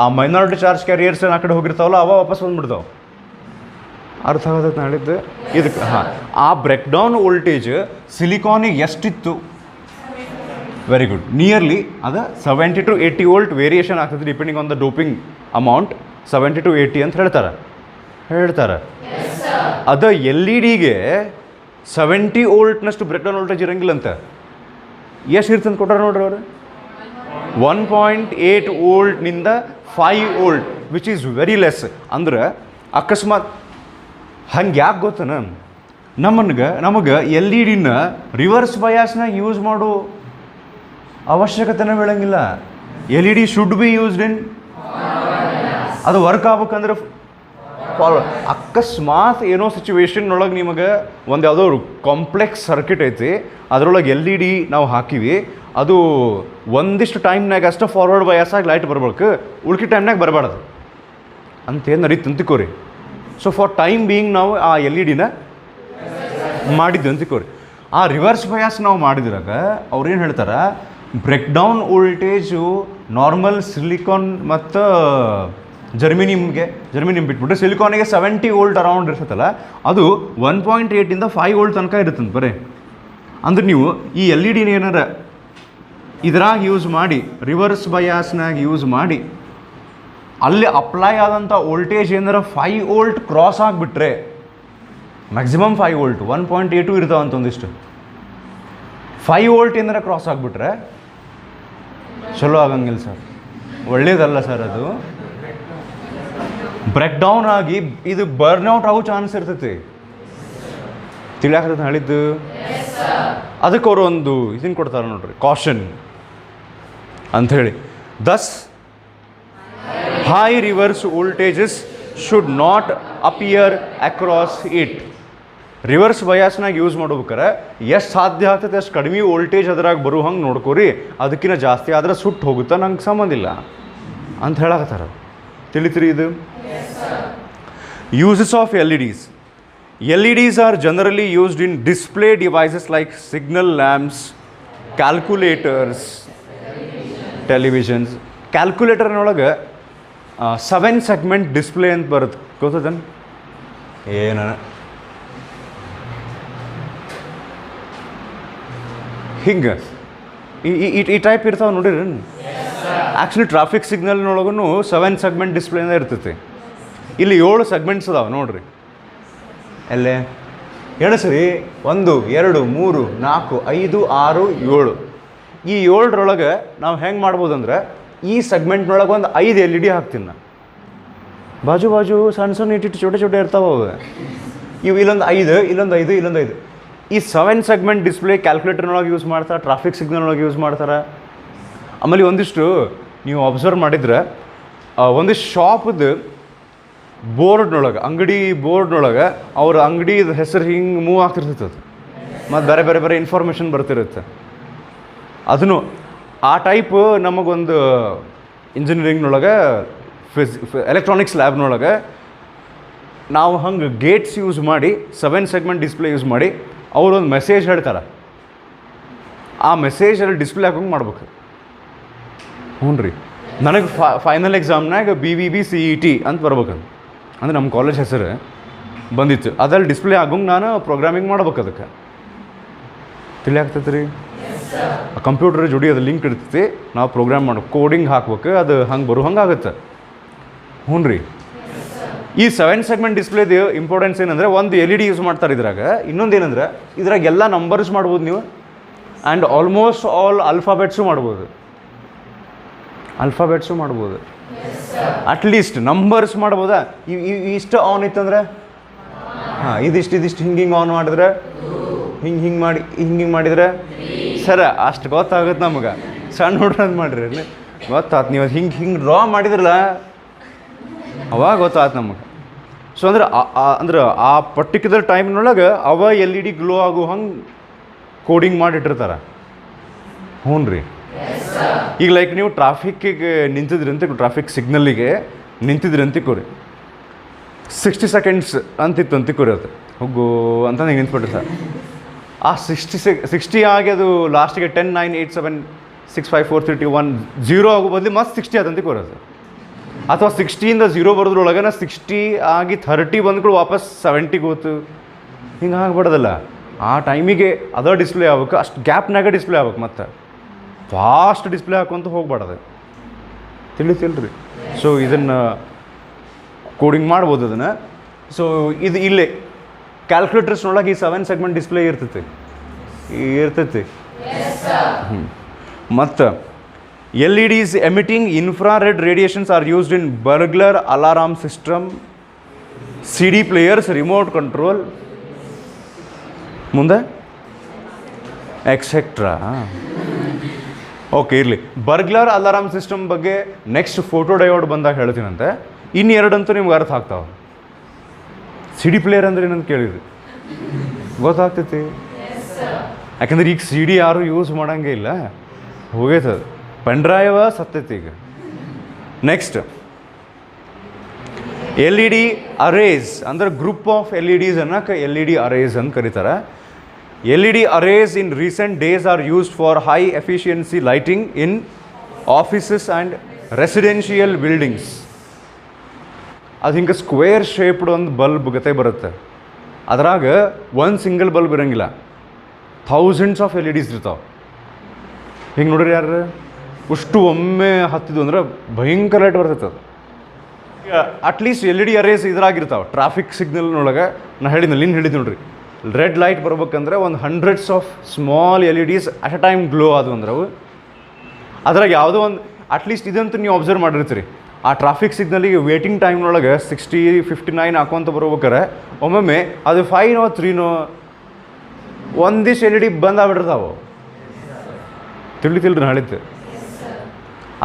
ಆ ಮೈನಾರಿಟಿ ಚಾರ್ಜ್ ಕ್ಯಾರಿಯರ್ಸ್ ಆ ಕಡೆ ಹೋಗಿರ್ತಾವಲ್ಲ, ಅವ ವಾಪಸ್ ಬಂದುಬಿಡ್ತಾವೆ. ಅರ್ಥ ಆಗತ್ತೆ ಹೇಳಿದ್ದು ಇದಕ್ಕೆ. ಹಾಂ, ಆ ಬ್ರೇಕ್ ಡೌನ್ ವೋಲ್ಟೇಜ್ ಸಿಲಿಕಾನಿಗೆ ಎಷ್ಟಿತ್ತು? ವೆರಿ ಗುಡ್, ನಿಯರ್ಲಿ ಅದು 70 to 80 ವೋಲ್ಟ್ ವೇರಿಯೇಷನ್ ಆಗ್ತದೆ depending on the doping amount. 70 to 80 ಅಂತ ಹೇಳ್ತಾರೆ. ಅದು LED-ಗೆ 70 ವೋಲ್ಟ್ನಷ್ಟು ಬ್ರೇಕ್ ಡೌನ್ ವೋಲ್ಟೇಜ್ ಇರೋಂಗಿಲ್ಲ ಅಂತ. ಎಷ್ಟು ಇರ್ತಂತ ಕೊಟ್ಟಾರ ನೋಡ್ರಿ ಅವರು. 1.8 ವೋಲ್ಟ್ನಿಂದ 5 volt which is very less. ಅಂದ್ರೆ ಅಕಸ್ಮಾತ್ ಹಂಗೆ ಯಾಕೆ ಗೊತ್ತನ, ನಮಗೆ LED-ನ ರಿವರ್ಸ್ ಬಯಾಸ್ನಾಗ ಯೂಸ್ ಮಾಡೋ ಅವಶ್ಯಕತೆನೇ ಬೀಳಂಗಿಲ್ಲ. LED should be used in, ಅದು ವರ್ಕ್ ಆಗ್ಬೇಕಂದ್ರೆ ಅಕಸ್ಮಾತ್ ಏನೋ ಸಿಚುವೇಶನ್ ಒಳಗೆ ನಿಮಗೆ ಒಂದು ಯಾವುದೋ ಕಾಂಪ್ಲೆಕ್ಸ್ ಸರ್ಕ್ಯೂಟ್ ಐತಿ, ಅದರೊಳಗೆ LED ನಾವು ಹಾಕಿವಿ, ಅದು ಒಂದಿಷ್ಟು ಟೈಮ್ನಾಗ ಅಷ್ಟೇ ಫಾರ್ವರ್ಡ್ ಬಯಾಸಾಗಿ ಲೈಟ್ ಬರ್ಬೇಕು, ಉಳ್ಕಿ ಟೈಮ್ನಾಗ ಬರಬಾರ್ದು ಅಂತೇನು ನಡೀತು ಅಂತಿಕೋರಿ. ಸೊ ಫಾರ್ ಟೈಮ್ ಬೀಯಿಂಗ್ ನಾವು ಆ LED-ನ ಮಾಡಿದ್ದು ಅಂತಿಕೋರಿ. ಆ ರಿವರ್ಸ್ ಬಯಾಸ್ ನಾವು ಮಾಡಿದ್ರಾಗ ಅವ್ರೇನು ಹೇಳ್ತಾರೆ, breakdown voltage normal silicon ಮತ್ತು ಜರ್ಮೇನಿಯಮ್ ಬಿಟ್ಬಿಟ್ರೆ ಸಿಲಿಕಾನಿಗೆ 70 ವೋಲ್ಟ್ ಅರೌಂಡ್ ಇರ್ತೈತಲ್ಲ, ಅದು 1.8 5 ವೋಲ್ಟ್ ತನಕ ಇರುತ್ತಂತ ಬರೀ. ಅಂದ್ರೆ ನೀವು ಈ LED-ನ ಏನಾರ ಇದ್ರಾಗ ಯೂಸ್ ಮಾಡಿ ರಿವರ್ಸ್ ಬಯಾಸ್ನಾಗ ಯೂಸ್ ಮಾಡಿ ಅಲ್ಲಿ ಅಪ್ಲೈ ಆದಂಥ ವೋಲ್ಟೇಜ್ ಏನಾರ 5 ವೋಲ್ಟ್ ಕ್ರಾಸ್ ಆಗಿಬಿಟ್ರೆ, ಮ್ಯಾಕ್ಸಿಮಮ್ 5 ವೋಲ್ಟ್, 1.82 ಇರ್ತಾವಂತ ಒಂದಿಷ್ಟು, 5 ವೋಲ್ಟ್ ಏನಾರ ಕ್ರಾಸ್ ಆಗಿಬಿಟ್ರೆ ಚಲೋ ಆಗಂಗಿಲ್ಲ ಸರ್, ಒಳ್ಳೇದಲ್ಲ ಸರ್. ಅದು ಬ್ರೇಕ್ ಡೌನ್ ಆಗಿ ಇದು ಬರ್ನ್ಔಟ್ ಆಗೋ ಚಾನ್ಸ್ ಇರ್ತೈತಿ. ತಿಳಿಯಾಕತ್ತ ಹೇಳಿದ್ದು. ಅದಕ್ಕೆ ಅವರು ಒಂದು ಇದನ್ನು ಕೊಡ್ತಾರೆ ನೋಡ್ರಿ, ಕಾಷನ್ ಅಂಥೇಳಿ. Thus high reverse voltages should not appear across it. Reverse ಬಯಾಸ್ನಾಗ ಯೂಸ್ ಮಾಡ್ಬೇಕಾರೆ ಎಷ್ಟು ಸಾಧ್ಯ ಆಗ್ತದೆ ಅಷ್ಟು ಕಡಿಮೆ ವೋಲ್ಟೇಜ್ ಅದ್ರಾಗ ಬರೋ ಹಂಗೆ ನೋಡ್ಕೋರಿ. ಅದಕ್ಕಿಂತ ಜಾಸ್ತಿ ಆದ್ರೆ ಸುಟ್ಟು ಹೋಗುತ್ತಾ, ನಂಗೆ ಸಂಬಂಧ ಇಲ್ಲ ಅಂತ ಹೇಳಕತ್ತಾರ. ತಿಳಿತ್ರಿ ಇದು? Uses of LEDs. LEDs are generally used in display devices like signal lamps, calculators, televisions. ಕ್ಯಾಲ್ಕುಲೇಟರ್ನೊಳಗೆ 7 segment display ಅಂತ ಬರುತ್ತೆ, ಗೊತ್ತದನ್? ಏನ ಹಿಂಗೆ ಈ ಟೈಪ್ ಇರ್ತಾವೆ ನೋಡಿರಿ. ಆ್ಯಕ್ಚುಲಿ ಟ್ರಾಫಿಕ್ ಸಿಗ್ನಲ್ನೊಳಗೂ 7 ಸೆಗ್ಮೆಂಟ್ ಡಿಸ್ಪ್ಲೇನ ಇರ್ತೈತಿ. ಇಲ್ಲಿ 7 ಸೆಗ್ಮೆಂಟ್ಸ್ ಅದಾವೆ ನೋಡ್ರಿ. ಎಲ್ಲೇ ಹೇಳು ಸರಿ, 1 2 3 4 5 6 7. ಈ 7ರೊಳಗೆ ನಾವು ಹೆಂಗೆ ಮಾಡ್ಬೋದಂದ್ರೆ, ಈ ಸೆಗ್ಮೆಂಟ್ನೊಳಗೆ ಒಂದು 5 LED ಹಾಕ್ತೀನಿ ನಾನು. ಬಾಜು ಬಾಜು ಸಣ್ಣ ಸಣ್ಣ ಇಟ್ಟಿಟ್ಟು ಚೋಟೆ ಚೋಟೆ ಇರ್ತಾವೆ ಅವು. ಇಲ್ಲೊಂದು 5, ಇಲ್ಲೊಂದು 5, ಇಲ್ಲೊಂದು 5. ಈ 7 ಸೆಗ್ಮೆಂಟ್ ಡಿಸ್ಪ್ಲೇ ಕ್ಯಾಲ್ಕುಲೇಟರ್ನೊಳಗೆ ಯೂಸ್ ಮಾಡ್ತಾರೆ, ಟ್ರಾಫಿಕ್ ಸಿಗ್ನಲ್ನೊಳಗೆ ಯೂಸ್ ಮಾಡ್ತಾರೆ. ಆಮೇಲೆ ಒಂದಿಷ್ಟು ನೀವು ಅಬ್ಸರ್ವ್ ಮಾಡಿದ್ರೆ, ಒಂದಿಷ್ಟು ಶಾಪ್ದು ಬೋರ್ಡ್ನೊಳಗೆ, ಅಂಗಡಿ ಬೋರ್ಡ್ನೊಳಗೆ ಅವ್ರ ಅಂಗಡಿದ ಹೆಸರು ಹಿಂಗೆ ಮೂವ್ ಆಗ್ತಿರ್ತೈತೆ. ಅದು ಮತ್ತು ಬೇರೆ ಬೇರೆ ಬೇರೆ ಇನ್ಫಾರ್ಮೇಷನ್ ಬರ್ತಿರುತ್ತೆ. ಅದನ್ನು ಆ ಟೈಪ್ ನಮಗೊಂದು ಇಂಜಿನಿಯರಿಂಗ್ನೊಳಗೆ ಎಲೆಕ್ಟ್ರಾನಿಕ್ಸ್ ಲ್ಯಾಬ್ನೊಳಗೆ ನಾವು ಹಂಗೆ ಗೇಟ್ಸ್ ಯೂಸ್ ಮಾಡಿ 7 ಸೆಗ್ಮೆಂಟ್ ಡಿಸ್ಪ್ಲೇ ಯೂಸ್ ಮಾಡಿ ಅವರೊಂದು ಮೆಸೇಜ್ ಹೇಳ್ತಾರೆ. ಆ ಮೆಸೇಜಲ್ಲಿ ಡಿಸ್ಪ್ಲೇ ಹಾಕೋಂಗೆ ಮಾಡ್ಬೇಕು. ಹ್ಞೂ ರೀ, ನನಗೆ ಫೈನಲ್ ಎಕ್ಸಾಮ್ನಾಗ BBB CET ಅಂತ ಬರ್ಬೇಕಂತ, ಅಂದರೆ ನಮ್ಮ ಕಾಲೇಜ್ ಹೆಸರು ಬಂದಿತ್ತು. ಅದ್ರಲ್ಲಿ ಡಿಸ್ಪ್ಲೇ ಆಗೋಂಗೆ ನಾನು ಪ್ರೋಗ್ರಾಮಿಂಗ್ ಮಾಡ್ಬೇಕು. ಅದಕ್ಕೆ ತಿಳಿಯಾಗ್ತೈತೆ ರೀ. ಕಂಪ್ಯೂಟರ್ ಜೋಡಿ ಅದು ಲಿಂಕ್ ಇರ್ತೈತಿ, ನಾವು ಪ್ರೋಗ್ರಾಮ್ ಮಾಡ್ಬೇಕು, ಕೋಡಿಂಗ್ ಹಾಕ್ಬೇಕು, ಅದು ಹಂಗೆ ಬರೋ ಹಂಗೆ ಆಗುತ್ತೆ. ಹ್ಞೂ ರೀ. ಈ 7 ಸೆಗ್ಮೆಂಟ್ ಡಿಸ್ಪ್ಲೇದು ಇಂಪಾರ್ಟೆನ್ಸ್ ಏನಂದರೆ, ಒಂದು LED ಯೂಸ್ ಮಾಡ್ತಾರೆ ಇದ್ರಾಗ. ಇನ್ನೊಂದು ಏನಂದ್ರೆ, ಇದ್ರಾಗ ಎಲ್ಲ ನಂಬರ್ಸ್ ಮಾಡ್ಬೋದು ನೀವು, ಆ್ಯಂಡ್ ಆಲ್ಮೋಸ್ಟ್ ಆಲ್ ಅಲ್ಫಾಬೆಟ್ಸು ಮಾಡ್ಬೋದು. ಅಟ್ಲೀಸ್ಟ್ ನಂಬರ್ಸ್ ಮಾಡ್ಬೋದಾ? ಇಷ್ಟು ಆನ್ ಇತ್ತಂದ್ರೆ, ಹಾಂ ಇದಿಷ್ಟು ಹಿಂಗೆ ಆನ್ ಮಾಡಿದ್ರೆ, ಹಿಂಗೆ ಮಾಡಿ ಹಿಂಗೆ ಮಾಡಿದ್ರೆ ಸರ ಅಷ್ಟು ಗೊತ್ತಾಗುತ್ತೆ ನಮಗೆ. ಸಣ್ಣ ಹುಡ್ರಂದು ಮಾಡಿರಿ ಗೊತ್ತಾಯ್ತು. ನೀವು ಹಿಂಗೆ ಡ್ರಾ ಮಾಡಿದ್ರಲ್ಲ ಅವಾಗ ಗೊತ್ತಾಯ್ತು ನಮಗೆ. ಸೊ ಅಂದ್ರೆ ಆ ಪರ್ಟಿಕ್ಯುಲರ್ ಟೈಮ್ನೊಳಗೆ ಅವ LED ಗ್ಲೋ ಆಗೋ ಹಂಗೆ ಕೋಡಿಂಗ್ ಮಾಡಿಟ್ಟಿರ್ತಾರೆ. ಹ್ಞೂ ರೀ. ಈಗ ಲೈಕ್ ನೀವು ಟ್ರಾಫಿಕ್ಕಿಗೆ ನಿಂತಿದ್ರಿ ಅಂತ, ಟ್ರಾಫಿಕ್ ಸಿಗ್ನಲ್ಲಿಗೆ ನಿಂತಿದ್ರಿ ಅಂತಿಕೋರಿ, 60 ಸೆಕೆಂಡ್ಸ್ ಅಂತಿತ್ತು ಅಂತಿಕೋರಿ. ಅದು ಹೋಗು ಅಂತ ಹಿಂಗೆ ನಿಂತ್ಬಿಟ್ರಿ ಸರ್. ಆ 60 ಆಗಿ ಅದು ಲಾಸ್ಟಿಗೆ 10 9 8 7 6 5 4 3 2 1 0 ಆಗೋ ಬದಲು ಮತ್ತೆ 60 ಅದಂತಿಕೋರಿ ಅದು. ಅಥವಾ 60ಇಂದ 0 ಬರೋದ್ರೊಳಗೆ 60 ಆಗಿ 30 ಬಂದ್ಗಳು ವಾಪಸ್ 70 ಹೋತು, ಹಿಂಗೆ ಆಗ್ಬಿಡೋದಲ್ಲ. ಆ ಟೈಮಿಗೆ ಅದ ಡಿಸ್ಪ್ಲೇ ಆಗ್ಬೇಕು, ಅಷ್ಟು ಗ್ಯಾಪ್ನಾಗ ಡಿಸ್ಪ್ಲೇ ಆಗ್ಬೇಕು. ಮತ್ತು ಫಾಸ್ಟ್ ಡಿಸ್ಪ್ಲೇ ಹಾಕೊಂತ ಹೋಗ್ಬಾರ್ದು. ತಿಳಿತಿಲ್ರಿ. ಸೊ ಇದನ್ನು ಕೋಡಿಂಗ್ ಮಾಡ್ಬೋದು ಅದನ್ನು. ಸೊ ಇದು ಇಲ್ಲೇ ಕ್ಯಾಲ್ಕುಲೇಟರ್ಸ್ನೊಳಗೆ ಈ 7 ಸೆಗ್ಮೆಂಟ್ ಡಿಸ್ಪ್ಲೇ ಇರ್ತೈತಿ. ಮತ್ತು LEDs emitting infrared radiations are used in burglar alarm system, CD players, remote control, ಮುಂದೆ ಎಕ್ಸೆಟ್ರಾ. ಓಕೆ ಇರಲಿ. ಬರ್ಗ್ಲರ್ ಅಲಾರಾಮ್ ಸಿಸ್ಟಮ್ ಬಗ್ಗೆ ನೆಕ್ಸ್ಟ್ ಫೋಟೋ ಡಯೋಡ್ ಬಂದಾಗ ಹೇಳ್ತೀನಂತೆ. ಇನ್ನೆರಡಂತೂ ನಿಮ್ಗೆ ಅರ್ಥ ಆಗ್ತಾವೆ. CD ಪ್ಲೇಯರ್ ಅಂದ್ರೆ ಏನಂತ ಕೇಳಿದ್ರಿ, ಗೊತ್ತಾಗ್ತೈತಿ? ಯಾಕಂದ್ರೆ ಈಗ CD ಯಾರು ಯೂಸ್ ಮಾಡೋಂಗೇ ಇಲ್ಲ, ಹೋಗೈತದ. ಪೆನ್ಡ್ರೈವ ಸತ್ತೈತಿ ಈಗ. ನೆಕ್ಸ್ಟ್ LED ಅರೇಸ್ ಅಂದ್ರೆ ಗ್ರೂಪ್ ಆಫ್ LEDs ಅನ್ನಕ್ಕೆ LED ಅರೇಸ್ ಅಂತ ಕರೀತಾರೆ. LED arrays in recent days are used for high efficiency lighting in offices and residential buildings. ಅದು ಹಿಂಗೆ ಸ್ಕ್ವೇರ್ ಶೇಪ್ಡ್ ಒಂದು ಬಲ್ಬ್ ಗತೆ ಬರುತ್ತೆ. ಅದ್ರಾಗ ಒಂದು ಸಿಂಗಲ್ ಬಲ್ಬ್ ಇರೋಂಗಿಲ್ಲ, ಥೌಸಂಡ್ಸ್ ಆಫ್ LEDs ಇರ್ತಾವೆ. ಹಿಂಗೆ ನೋಡ್ರಿ, ಯಾರು ಅಷ್ಟು ಒಮ್ಮೆ ಹತ್ತಿದ್ದು ಅಂದ್ರೆ ಭಯಂಕರ ಲೈಟ್ ಬರ್ತೈತೆ ಅದು. ಅಟ್ಲೀಸ್ಟ್ LED ಅರೇಸ್ ಇದ್ರಾಗಿರ್ತಾವೆ. ಟ್ರಾಫಿಕ್ ಸಿಗ್ನಲ್ನೊಳಗೆ ನಾನು ಹೇಳಿದ್ದು ನೋಡ್ರಿ, ರೆಡ್ ಲೈಟ್ ಬರ್ಬೇಕಂದ್ರೆ ಒಂದು 100s of small LEDs at a time glow ಆದವು ಅಂದ್ರೆ ಅವು. ಅದ್ರಾಗ ಯಾವುದೋ ಒಂದು ಅಟ್ಲೀಸ್ಟ್ ಇದಂತೂ ನೀವು ಅಬ್ಸರ್ವ್ ಮಾಡಿರ್ತೀರಿ. ಆ ಟ್ರಾಫಿಕ್ ಸಿಗ್ನಲಿಗೆ ವೇಟಿಂಗ್ ಟೈಮ್ನೊಳಗೆ 60 59 ಹಾಕೊಂತ ಬರ್ಬೇಕಾರೆ ಒಮ್ಮೊಮ್ಮೆ ಅದು 5 3 ಒಂದಿಷ್ಟು LED ಬಂದಾಗ್ಬಿಟ್ಟಿರ್ತಾವೆ. ತಿಳಿತಿಲ್ರಿ ನಾಳಿದ್ದು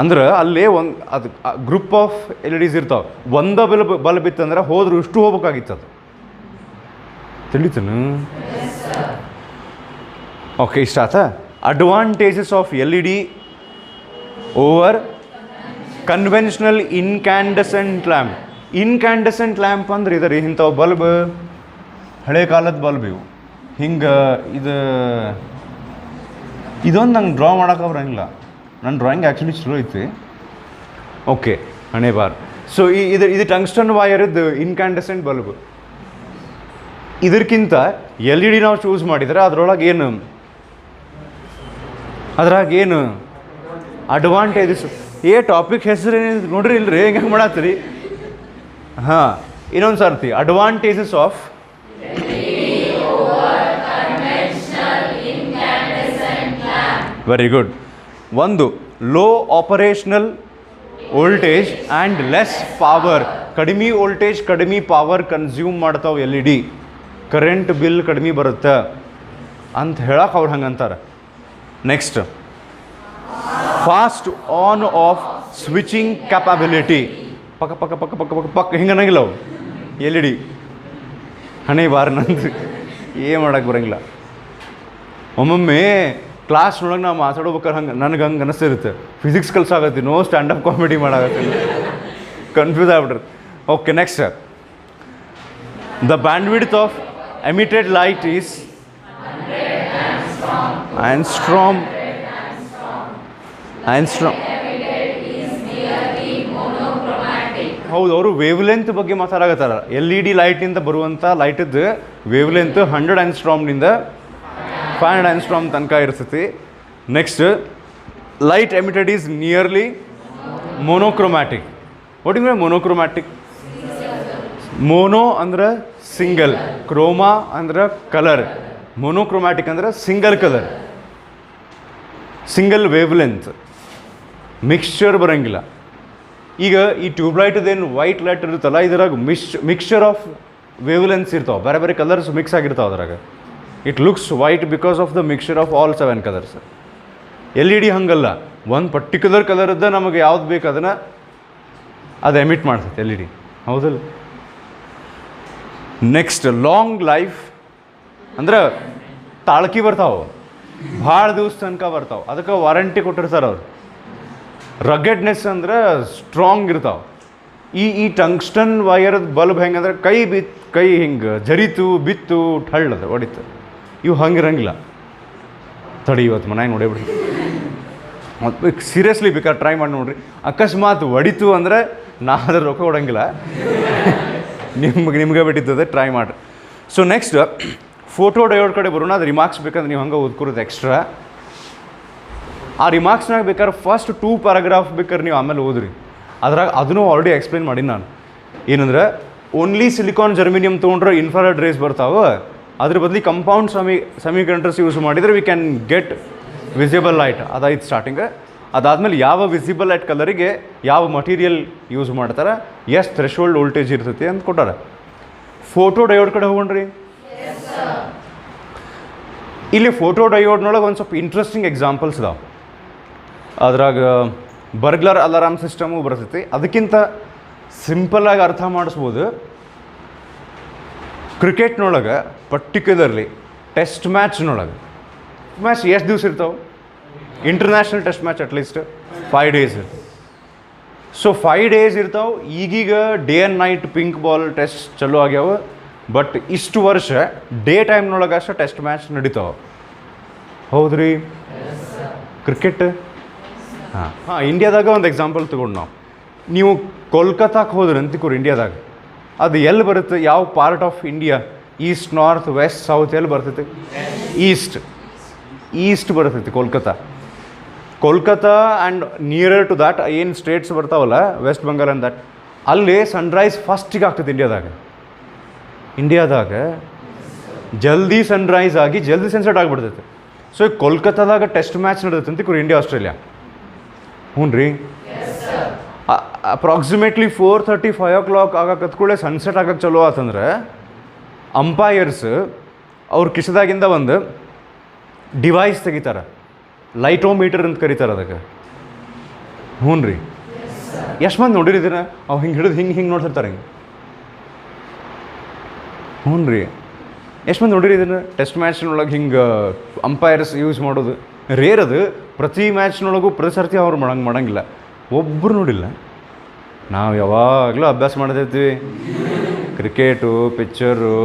ಅಂದ್ರೆ ಅಲ್ಲೇ ಅದು ಗ್ರೂಪ್ ಆಫ್ LEDs ಇರ್ತಾವೆ. ಒಂದ ಬಲ್ಬ್ ಇತ್ತಂದ್ರೆ ಹೋದ್ರು ಇಷ್ಟು ಹೋಗ್ಬೇಕಾಗಿತ್ತು ಅದು. ತಿಳಿತನು? ಓಕೆ, ಇಷ್ಟ ಆತ. Advantages of LED over conventional incandescent lamp. Incandescent lamp ಅಂದ್ರೆ ಇದರಿ ಇಂಥವು ಬಲ್ಬ್, ಹಳೆ ಕಾಲದ ಬಲ್ಬ್ ಇವು. ಹಿಂಗೆ ಇದೊಂದು ನಂಗೆ ಡ್ರಾ ಮಾಡೋಕೆ ಬರೋಂಗಿಲ್ಲ. ನನ್ನ ಡ್ರಾಯಿಂಗ್ ಆ್ಯಕ್ಚುಲಿ ಚಲೋ ಐತಿ. ಓಕೆ, ಹಣೆ ಬಾರ್. ಸೊ ಇದು ಟಂಗ್ಸ್ಟನ್ ವೈಯರ್ದು ಇನ್ಕ್ಯಾಂಡಸೆಂಟ್ ಬಲ್ಬ್. ಇದಕ್ಕಿಂತ LED ನಾವು ಚೂಸ್ ಮಾಡಿದರೆ ಅದ್ರಾಗೇನು ಅಡ್ವಾಂಟೇಜಸ್. ಟಾಪಿಕ್ ಹೆಸರು ಏನಿದೆ ನೋಡ್ರಿ ಇಲ್ರಿ, ಹೆಂಗೆ ಮಾಡತ್ತೀರಿ? ಹಾಂ, ಇನ್ನೊಂದು ಸರ್ತಿ ಅಡ್ವಾಂಟೇಜಸ್ ಆಫ್ ವೆರಿ ಗುಡ್. ಒಂದು, low operational voltage and less power. ಕಡಿಮೆ ವೋಲ್ಟೇಜ್ ಕಡಿಮೆ ಪವರ್ ಕನ್ಸ್ಯೂಮ್ ಮಾಡ್ತಾವೆ LED. ಕರೆಂಟ್ ಬಿಲ್ ಕಡಿಮೆ ಬರುತ್ತೆ ಅಂತ ಹೇಳಕ್ಕೆ ಅವ್ರು ಹಂಗಂತಾರೆ. Next, fast on off switching capability. ಪಕ್ಕ ಪಕ್ಕ ಪಕ್ಕ ಪಕ್ಕ ಪಕ್ಕ ಪಕ್ಕ ಹಿಂಗೆ ಅನ್ನಂಗಿಲ್ಲ ಅವು LED. ಹಣೆ ಬಾರ್ ನಂದು ಏನು ಮಾಡೋಕ್ಕೆ ಬರೋಂಗಿಲ್ಲ. ಒಮ್ಮೊಮ್ಮೆ ಕ್ಲಾಸ್ನೊಳಗೆ ನಾವು ಮಾತಾಡ್ಬೇಕಾದ್ರೆ ನನಗೆ ಹಂಗೆ ಅನಿಸ್ತಿರುತ್ತೆ, ಫಿಸಿಕ್ಸ್ ಕಲ್ಸಾಗತ್ತಿ, ನೋ ಸ್ಟ್ಯಾಂಡಪ್ ಕಾಮಿಡಿ ಮಾಡಾಗತ್ತೆ, ಕನ್ಫ್ಯೂಸ್ ಆಗ್ಬಿಟ್ರೆ. Okay, next, the bandwidth of emitted light is angstrom. ಹೌದು, ಅವರು ವೇವ್ ಲೆಂತ್ ಬಗ್ಗೆ ಮಾತಾಡಕತ್ತಾರ. LED ಲೈಟಿಂದ ಬರುವಂಥ ಲೈಟದ್ದು ವೇವ್ ಲೆಂತ್ 100 ಆಂಗ್ಸ್ಟ್ರಾಮ್ನಿಂದ 500 ಆಂಗ್ಸ್ಟ್ರಾಮ್ ತನಕ ಇರ್ತೈತಿ. Next, light emitted is nearly monochromatic. What you mean monochromatic? Mono ಅಂದ್ರೆ ಸಿಂಗಲ್, ಕ್ರೋಮಾ ಅಂದ್ರೆ ಕಲರ್, ಮೊನೋಕ್ರೋಮ್ಯಾಟಿಕ್ ಅಂದ್ರೆ single colour, single wavelength, mixture ಬರೋಂಗಿಲ್ಲ. ಈಗ ಈ ಟ್ಯೂಬ್ಲೈಟ್ದೇನು ವೈಟ್ ಲೈಟ್ ಇರುತ್ತಲ್ಲ, ಇದ್ರಾಗ ಮಿಕ್ಸ್ಚರ್ ಆಫ್ ವೇವ್ ಲೆನ್ಸ್ ಇರ್ತಾವೆ, ಬೇರೆ ಬೇರೆ ಕಲರ್ಸ್ ಮಿಕ್ಸ್ ಆಗಿರ್ತಾವೆ ಅದ್ರಾಗ. It looks white because of the mixture of all 7 colours. LED ಹಂಗಲ್ಲ, ಒಂದು ಪರ್ಟಿಕ್ಯುಲರ್ ಕಲರ್ದ ನಮಗೆ ಯಾವ್ದು ಬೇಕು ಅದನ್ನು ಅದು ಎಮಿಟ್ ಮಾಡ್ತೈತೆ LED. ಹೌದಲ್ಲ? ನೆಕ್ಸ್ಟ್, ಲಾಂಗ್ ಲೈಫ್ ಅಂದ್ರೆ ತಾಳ್ಕಿ ಬರ್ತಾವೆ, ಭಾಳ ದಿವಸ ತನಕ ಬರ್ತಾವೆ, ಅದಕ್ಕೆ ವಾರಂಟಿ ಕೊಟ್ಟಿರ್ತಾರೆ ಅವ್ರು. ರಗೆಡ್ನೆಸ್ ಅಂದ್ರೆ ಸ್ಟ್ರಾಂಗ್ ಇರ್ತಾವೆ. ಈ ಟಂಗ್ಸ್ಟನ್ ವೈಯರ್ದ ಬಲ್ಬ್ ಹೆಂಗಂದ್ರೆ ಕೈ ಹಿಂಗೆ ಜರಿತು ಬಿತ್ತು ಟಳ್ಳದ ಹೊಡಿತು. ಇವು ಹಂಗಿರಂಗಿಲ್ಲ. ತಡಿ, ಇವತ್ತು ಮನೆಯಾಗ ನೋಡೇಬಿಡ್ರಿ, ಮತ್ತು ಸೀರಿಯಸ್ಲಿ ಬೇಕಾದ್ರೆ ಟ್ರೈ ಮಾಡಿ ನೋಡ್ರಿ. ಅಕಸ್ಮಾತ್ ಹೊಡಿತು ಅಂದರೆ ನಾ ಅದ್ರ ರೊಕ್ಕ ಕೊಡೋಂಗಿಲ್ಲ, ನಿಮ್ಗೆ ಬಿಟ್ಟಿದ್ದದೆ, ಟ್ರೈ ಮಾಡಿರಿ. ಸೊ ನೆಕ್ಸ್ಟ್, ಫೋಟೋ ಡಯೋಡ್ ಕಡೆ ಬರೋಣ. ಅದು ರಿಮಾರ್ಕ್ಸ್ ಬೇಕಂದ್ರೆ ನೀವು ಹಂಗೆ ಓದ್ಕೊರೋದು ಎಕ್ಸ್ಟ್ರಾ. ಆ ರಿಮಾರ್ಕ್ಸ್ನಾಗ ಬೇಕಾದ್ರೆ ಫಸ್ಟ್ 2 ಪ್ಯಾರಾಗ್ರಾಫ್ ಬೇಕಾದ್ರೆ ನೀವು ಆಮೇಲೆ ಓದ್ರಿ. ಅದ್ರಾಗ ಅದನ್ನು ಆಲ್ರೆಡಿ ಎಕ್ಸ್ಪ್ಲೇನ್ ಮಾಡೀನಿ ನಾನು. ಏನಂದ್ರೆ ಓನ್ಲಿ ಸಿಲಿಕಾನ್ ಜರ್ಮಿನಿಯಮ್ ತೊಗೊಂಡ್ರೆ ಇನ್ಫ್ರಾರೆಡ್ ರೇಸ್ ಬರ್ತಾವೆ, ಅದ್ರ ಬದಲಿ ಕಂಪೌಂಡ್ ಸೆಮಿಕಂಡಕ್ಟರ್ಸ್ ಯೂಸ್ ಮಾಡಿದರೆ we can get visible light. ಅದಾಯ್ತು ಸ್ಟಾರ್ಟಿಂಗ್. ಅದಾದಮೇಲೆ ಯಾವ ವಿಸಿಬಲ್ ಲೈಟ್ ಕಲರಿಗೆ ಯಾವ ಮಟೀರಿಯಲ್ ಯೂಸ್ ಮಾಡ್ತಾರೆ, ಎಷ್ಟು ಥ್ರೆಶೋಲ್ಡ್ ವೋಲ್ಟೇಜ್ ಇರ್ತೈತಿ ಅಂತ ಕೊಟ್ಟಾರೆ. ಫೋಟೋ ಡಯೋಡ್ ಕಡೆ ಹೋಗೋಣ್ರಿ. ಇಲ್ಲಿ ಫೋಟೋ ಡಯೋಡ್ನೊಳಗೆ ಒಂದು ಸ್ವಲ್ಪ ಇಂಟ್ರೆಸ್ಟಿಂಗ್ ಎಕ್ಸಾಂಪಲ್ಸ್ ಇದಾವೆ. ಅದ್ರಾಗ ಬರ್ಗ್ಲರ್ ಅಲಾರಾಮ್ ಸಿಸ್ಟಮು ಬರ್ತೈತಿ. ಅದಕ್ಕಿಂತ ಸಿಂಪಲ್ಲಾಗಿ ಅರ್ಥ ಮಾಡಿಸ್ಬೋದು. ಕ್ರಿಕೆಟ್ನೊಳಗೆ ಪರ್ಟಿಕ್ಯುಲರ್ಲಿ ಟೆಸ್ಟ್ ಮ್ಯಾಚ್ನೊಳಗೆ ಎಷ್ಟು ದಿವಸ ಇರ್ತಾವೆ? International test match at least 5 days ಇರ್ತವೆ. ಸೊ 5 days ಇರ್ತಾವೆ. ಈಗೀಗ day and night pink ball test ಚಲೋ ಆಗ್ಯಾವ. ಬಟ್ ಇಷ್ಟು ವರ್ಷ ಡೇ ಟೈಮ್ನೊಳಗೆ ಅಷ್ಟೇ ಟೆಸ್ಟ್ ಮ್ಯಾಚ್ ನಡೀತಾವೆ. ಹೌದ್ರಿ? ಕ್ರಿಕೆಟ್ ಇಂಡಿಯಾದಾಗ ಒಂದು ಎಕ್ಸಾಂಪಲ್ ತೊಗೊಂಡು ನೀವು ಕೋಲ್ಕತ್ತಾಕ್ಕೆ ಹೋದ್ರಿ ಅಂತಿಕೋರಿ ಇಂಡಿಯಾದಾಗ. ಅದು ಎಲ್ಲಿ ಬರುತ್ತೆ? ಯಾವ part of India? East, north, west, south ಎಲ್ಲಿ ಬರ್ತೈತಿ? ಈಸ್ಟ್ ಬರ್ತೈತಿ Kolkata and nearer to that ಏನು ಸ್ಟೇಟ್ಸ್ ಬರ್ತಾವಲ್ಲ, ವೆಸ್ಟ್ ಬೆಂಗಾಲ್ ಆ್ಯಂಡ್ ದ್ಯಾಟ್, ಅಲ್ಲಿ ಸನ್ರೈಸ್ ಫಸ್ಟಿಗೆ ಆಗ್ತದೆ ಇಂಡಿಯಾದಾಗ ಜಲ್ದಿ ಸನ್ರೈಸ್ ಆಗಿ ಜಲ್ದಿ ಸನ್ಸೆಟ್ ಆಗಿಬಿಡ್ತೈತೆ. ಸೊ ಈಗ ಕೋಲ್ಕತ್ತಾದಾಗ ಟೆಸ್ಟ್ ಮ್ಯಾಚ್ ನಡೆದೈತೆ ಅಂತಿಕೋರಿ ಇಂಡಿಯಾ ಆಸ್ಟ್ರೇಲಿಯಾ. ಹ್ಞೂ ರೀ, ಅಪ್ರಾಕ್ಸಿಮೇಟ್ಲಿ 4:30 5 o'clock ಆಗಕ್ಕೆ ಕೂಡಲೇ ಸನ್ಸೆಟ್ ಆಗಕ್ಕೆ ಚಲೋ ಆತಂದ್ರೆ ಅಂಪೈರ್ಸ್ ಅವ್ರ ಕಿಸದಾಗಿಂದ ಒಂದು ಡಿವೈಸ್ ತೆಗಿತಾರೆ, ಲೈಟೋಮೀಟರ್ ಅಂತ ಕರೀತಾರೆ ಅದಕ್ಕೆ. ಹ್ಞೂ ರೀ, ಎಷ್ಟು ಮಂದಿ ನೋಡಿರಿದ್ದೀರ? ಅವು ಹಿಂಗೆ ಹಿಡಿದು ಹಿಂಗೆ ನೋಡ್ತಿರ್ತಾರೆ ಹಿಂಗೆ. ಹ್ಞೂ ರೀ, ಎಷ್ಟು ಮಂದಿ ನೋಡಿರಿದ್ದೀರ? ಟೆಸ್ಟ್ ಮ್ಯಾಚ್ನೊಳಗೆ ಹಿಂಗೆ ಅಂಪೈರ್ಸ್ ಯೂಸ್ ಮಾಡೋದು ರೇರ್. ಅದು ಪ್ರತಿ ಮ್ಯಾಚ್ನೊಳಗೂ ಪ್ರತಿ ಸರ್ತಿ ಅವ್ರು ಮಾಡಂಗಿಲ್ಲ. ಒಬ್ಬರು ನೋಡಿಲ್ಲ. ನಾವು ಯಾವಾಗಲೂ ಅಭ್ಯಾಸ ಮಾಡ್ತಿರ್ತೀವಿ. ಕ್ರಿಕೆಟು, ಪಿಕ್ಚರು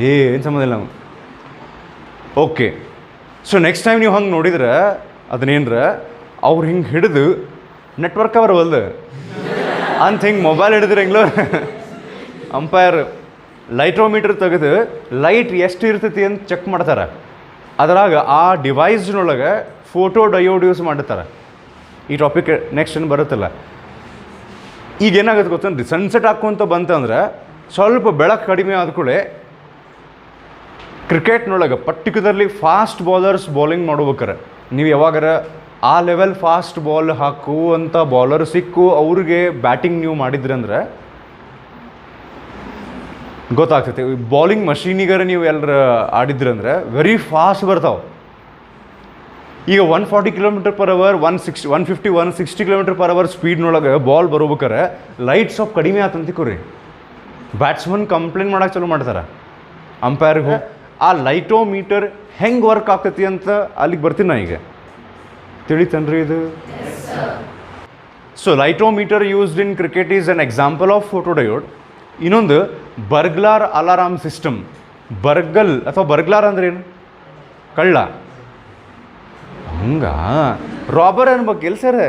ಏನು ಸಂಬಂಧ ಇಲ್ಲ ನಾವು. ಓಕೆ, ಸೊ ನೆಕ್ಸ್ಟ್ ಟೈಮ್ ನೀವು ಹಂಗೆ ನೋಡಿದ್ರೆ ಅದನ್ನೇನ್ರ ಅವ್ರು ಹಿಂಗೆ ಹಿಡಿದು ನೆಟ್ವರ್ಕ್ ಬರವಲ್ದು ಅಂತ ಹಿಂಗೆ ಮೊಬೈಲ್ ಹಿಡಿದ್ರೆ ಹೆಂಗ್ಲೋ ಅಂಪೈರ್ ಲೈಟ್ರೋಮೀಟರ್ ತೆಗೆದು ಲೈಟ್ ಎಷ್ಟು ಇರ್ತೈತಿ ಅಂತ ಚೆಕ್ ಮಾಡ್ತಾರೆ. ಅದರಾಗ ಆ ಡಿವೈಸ್ನೊಳಗೆ ಫೋಟೋ ಡಯೋಡ್ ಯೂಸ್ ಮಾಡ್ತಾರೆ. ಈ ಟಾಪಿಕ್ ನೆಕ್ಸ್ಟ್ ಏನು ಬರುತ್ತಲ್ಲ. ಈಗ ಏನಾಗುತ್ತೆ ಗೊತ್ತಂದ್ರಿ, ಸನ್ಸೆಟ್ ಹಾಕ್ಕೊಂತ ಬಂತಂದ್ರೆ ಸ್ವಲ್ಪ ಬೆಳಕು ಕಡಿಮೆ ಆದ ಕೂಡ ಕ್ರಿಕೆಟ್ನೊಳಗೆ ಪರ್ಟಿಕ್ಯುಲರ್ಲಿ ಫಾಸ್ಟ್ ಬಾಲರ್ಸ್ ಬೌಲಿಂಗ್ ಮಾಡ್ಬೇಕಾರೆ ನೀವು ಯಾವಾಗಾರ ಆ ಲೆವೆಲ್ ಫಾಸ್ಟ್ ಬಾಲ್ ಹಾಕುವಂಥ ಬಾಲರ್ ಸಿಕ್ಕು ಅವ್ರಿಗೆ ಬ್ಯಾಟಿಂಗ್ ನೀವು ಮಾಡಿದ್ರಿ ಅಂದ್ರೆ ಗೊತ್ತಾಗ್ತೈತೆ. ಬೌಲಿಂಗ್ ಮಷೀನಿಗಾರ ನೀವು ಎಲ್ಲರ ಆಡಿದ್ರಿ ಅಂದ್ರೆ ವೆರಿ ಫಾಸ್ಟ್ ಬರ್ತಾವೆ. ಈಗ 140 km/h 150 160 km/h ಸ್ಪೀಡ್ನೊಳಗೆ ಬಾಲ್ ಬರೋಬೇಕಾರೆ ಲೈಟ್ ಸ್ವಲ್ಪ ಕಡಿಮೆ ಆತಂತಿಕೋರಿ ಬ್ಯಾಟ್ಸ್ಮನ್ ಕಂಪ್ಲೇಂಟ್ ಮಾಡೋಕೆ ಚಲೋ ಮಾಡ್ತಾರೆ ಅಂಪೈರ್ಗೆ. ಆ ಲೈಟೋಮೀಟರ್ ಹೆಂಗೆ ವರ್ಕ್ ಆಗ್ತೈತಿ ಅಂತ ಅಲ್ಲಿಗೆ ಬರ್ತೀನಿ ನಾ. ಈಗ ತಿಳಿತನ್ರಿ ಇದು? So light meter used in cricket is an example of photodiode. ಇನ್ನೊಂದು ಬರ್ಗ್ಲಾರ್ ಅಲಾರಾಮ್ ಸಿಸ್ಟಮ್. ಬರ್ಗಲ್ ಅಥವಾ ಬರ್ಗ್ಲಾರ್ ಅಂದ್ರೆ ಏನು? ಕಳ್ಳ. ಹಂಗ ರಾಬರ್ ಅನ್ಬೇಕು ಎಲ್ಲಿ ಸರ್?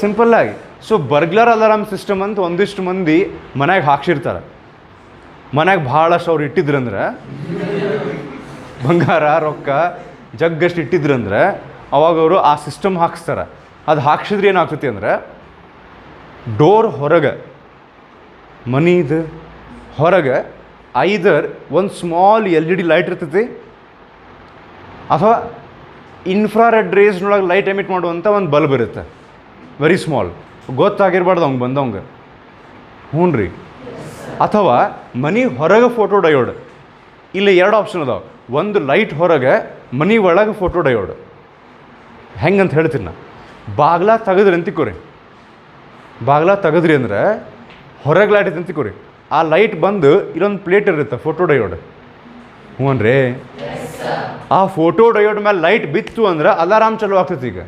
ಸಿಂಪಲ್ಲಾಗಿ. ಸೊ ಬರ್ಗ್ಲಾರ್ ಅಲಾರಾಮ್ ಸಿಸ್ಟಮ್ ಅಂತ ಒಂದಿಷ್ಟು ಮಂದಿ ಮನ್ಯಾಗ ಹಾಕ್ಸಿರ್ತಾರೆ. ಮನ್ಯಾಗ ಭಾಳಷ್ಟು ಅವ್ರು ಇಟ್ಟಿದ್ರಂದ್ರೆ ಬಂಗಾರ ರೊಕ್ಕ ಜಗ್ಗಷ್ಟು ಇಟ್ಟಿದ್ರಂದ್ರೆ ಅವಾಗ ಅವರು ಆ ಸಿಸ್ಟಮ್ ಹಾಕ್ಸ್ತಾರೆ. ಅದು ಹಾಕ್ಸಿದ್ರೆ ಏನಾಗ್ತೈತಿ ಅಂದ್ರೆ ಡೋರ್ ಹೊರಗೆ, ಮನಿದು ಹೊರಗೆ ಐದರ್ ಒಂದು ಸ್ಮಾಲ್ LED ಲೈಟ್ ಇರ್ತೈತಿ ಅಥವಾ ಇನ್ಫ್ರಾರೆಡ್ ರೇಸ್ನೊಳಗೆ ಲೈಟ್ ಎಮಿಟ್ ಮಾಡುವಂಥ ಒಂದು ಬಲ್ಬ್ ಇರುತ್ತೆ, ವೆರಿ ಸ್ಮಾಲ್, ಗೊತ್ತಾಗಿರ್ಬಾರ್ದು ಅವ್ಗೆ ಬಂದವಂಗೆ. ಹ್ಞೂ ರೀ. ಅಥವಾ ಮನೆ ಹೊರಗೆ ಫೋಟೋ ಡಯೋಡ್. ಇಲ್ಲಿ 2 ಆಪ್ಷನ್ ಅದಾವೆ. ಒಂದು ಲೈಟ್ ಹೊರಗೆ, ಮನೆ ಒಳಗೆ ಫೋಟೋ ಡಯೋಡ್. ಹೆಂಗಂತ ಹೇಳ್ತೀನಿ ನಾ. ಬಾಗ್ಲ ತೆಗೆದ್ರಿ ಅಂತಿಕೋರಿ, ಬಾಗ್ಲ ತೆಗೆದ್ರಿ ಅಂದ್ರೆ ಹೊರಗೆ ಲೈಟ್ ಐತೆ ಅಂತಿಕೋರಿ, ಆ ಲೈಟ್ ಬಂದು ಇಲ್ಲೊಂದು ಪ್ಲೇಟ್ ಇರುತ್ತೆ ಫೋಟೋ ಡಯೋಡ್. ಹ್ಞೂ ರೀ. ಆ ಫೋಟೋ ಡಯೋಡ್ ಮೇಲೆ ಲೈಟ್ ಬಿತ್ತು ಅಂದ್ರೆ ಅಲಾರಾಮ್ ಚಲೋ ಆಗ್ತೈತಿ. ಈಗ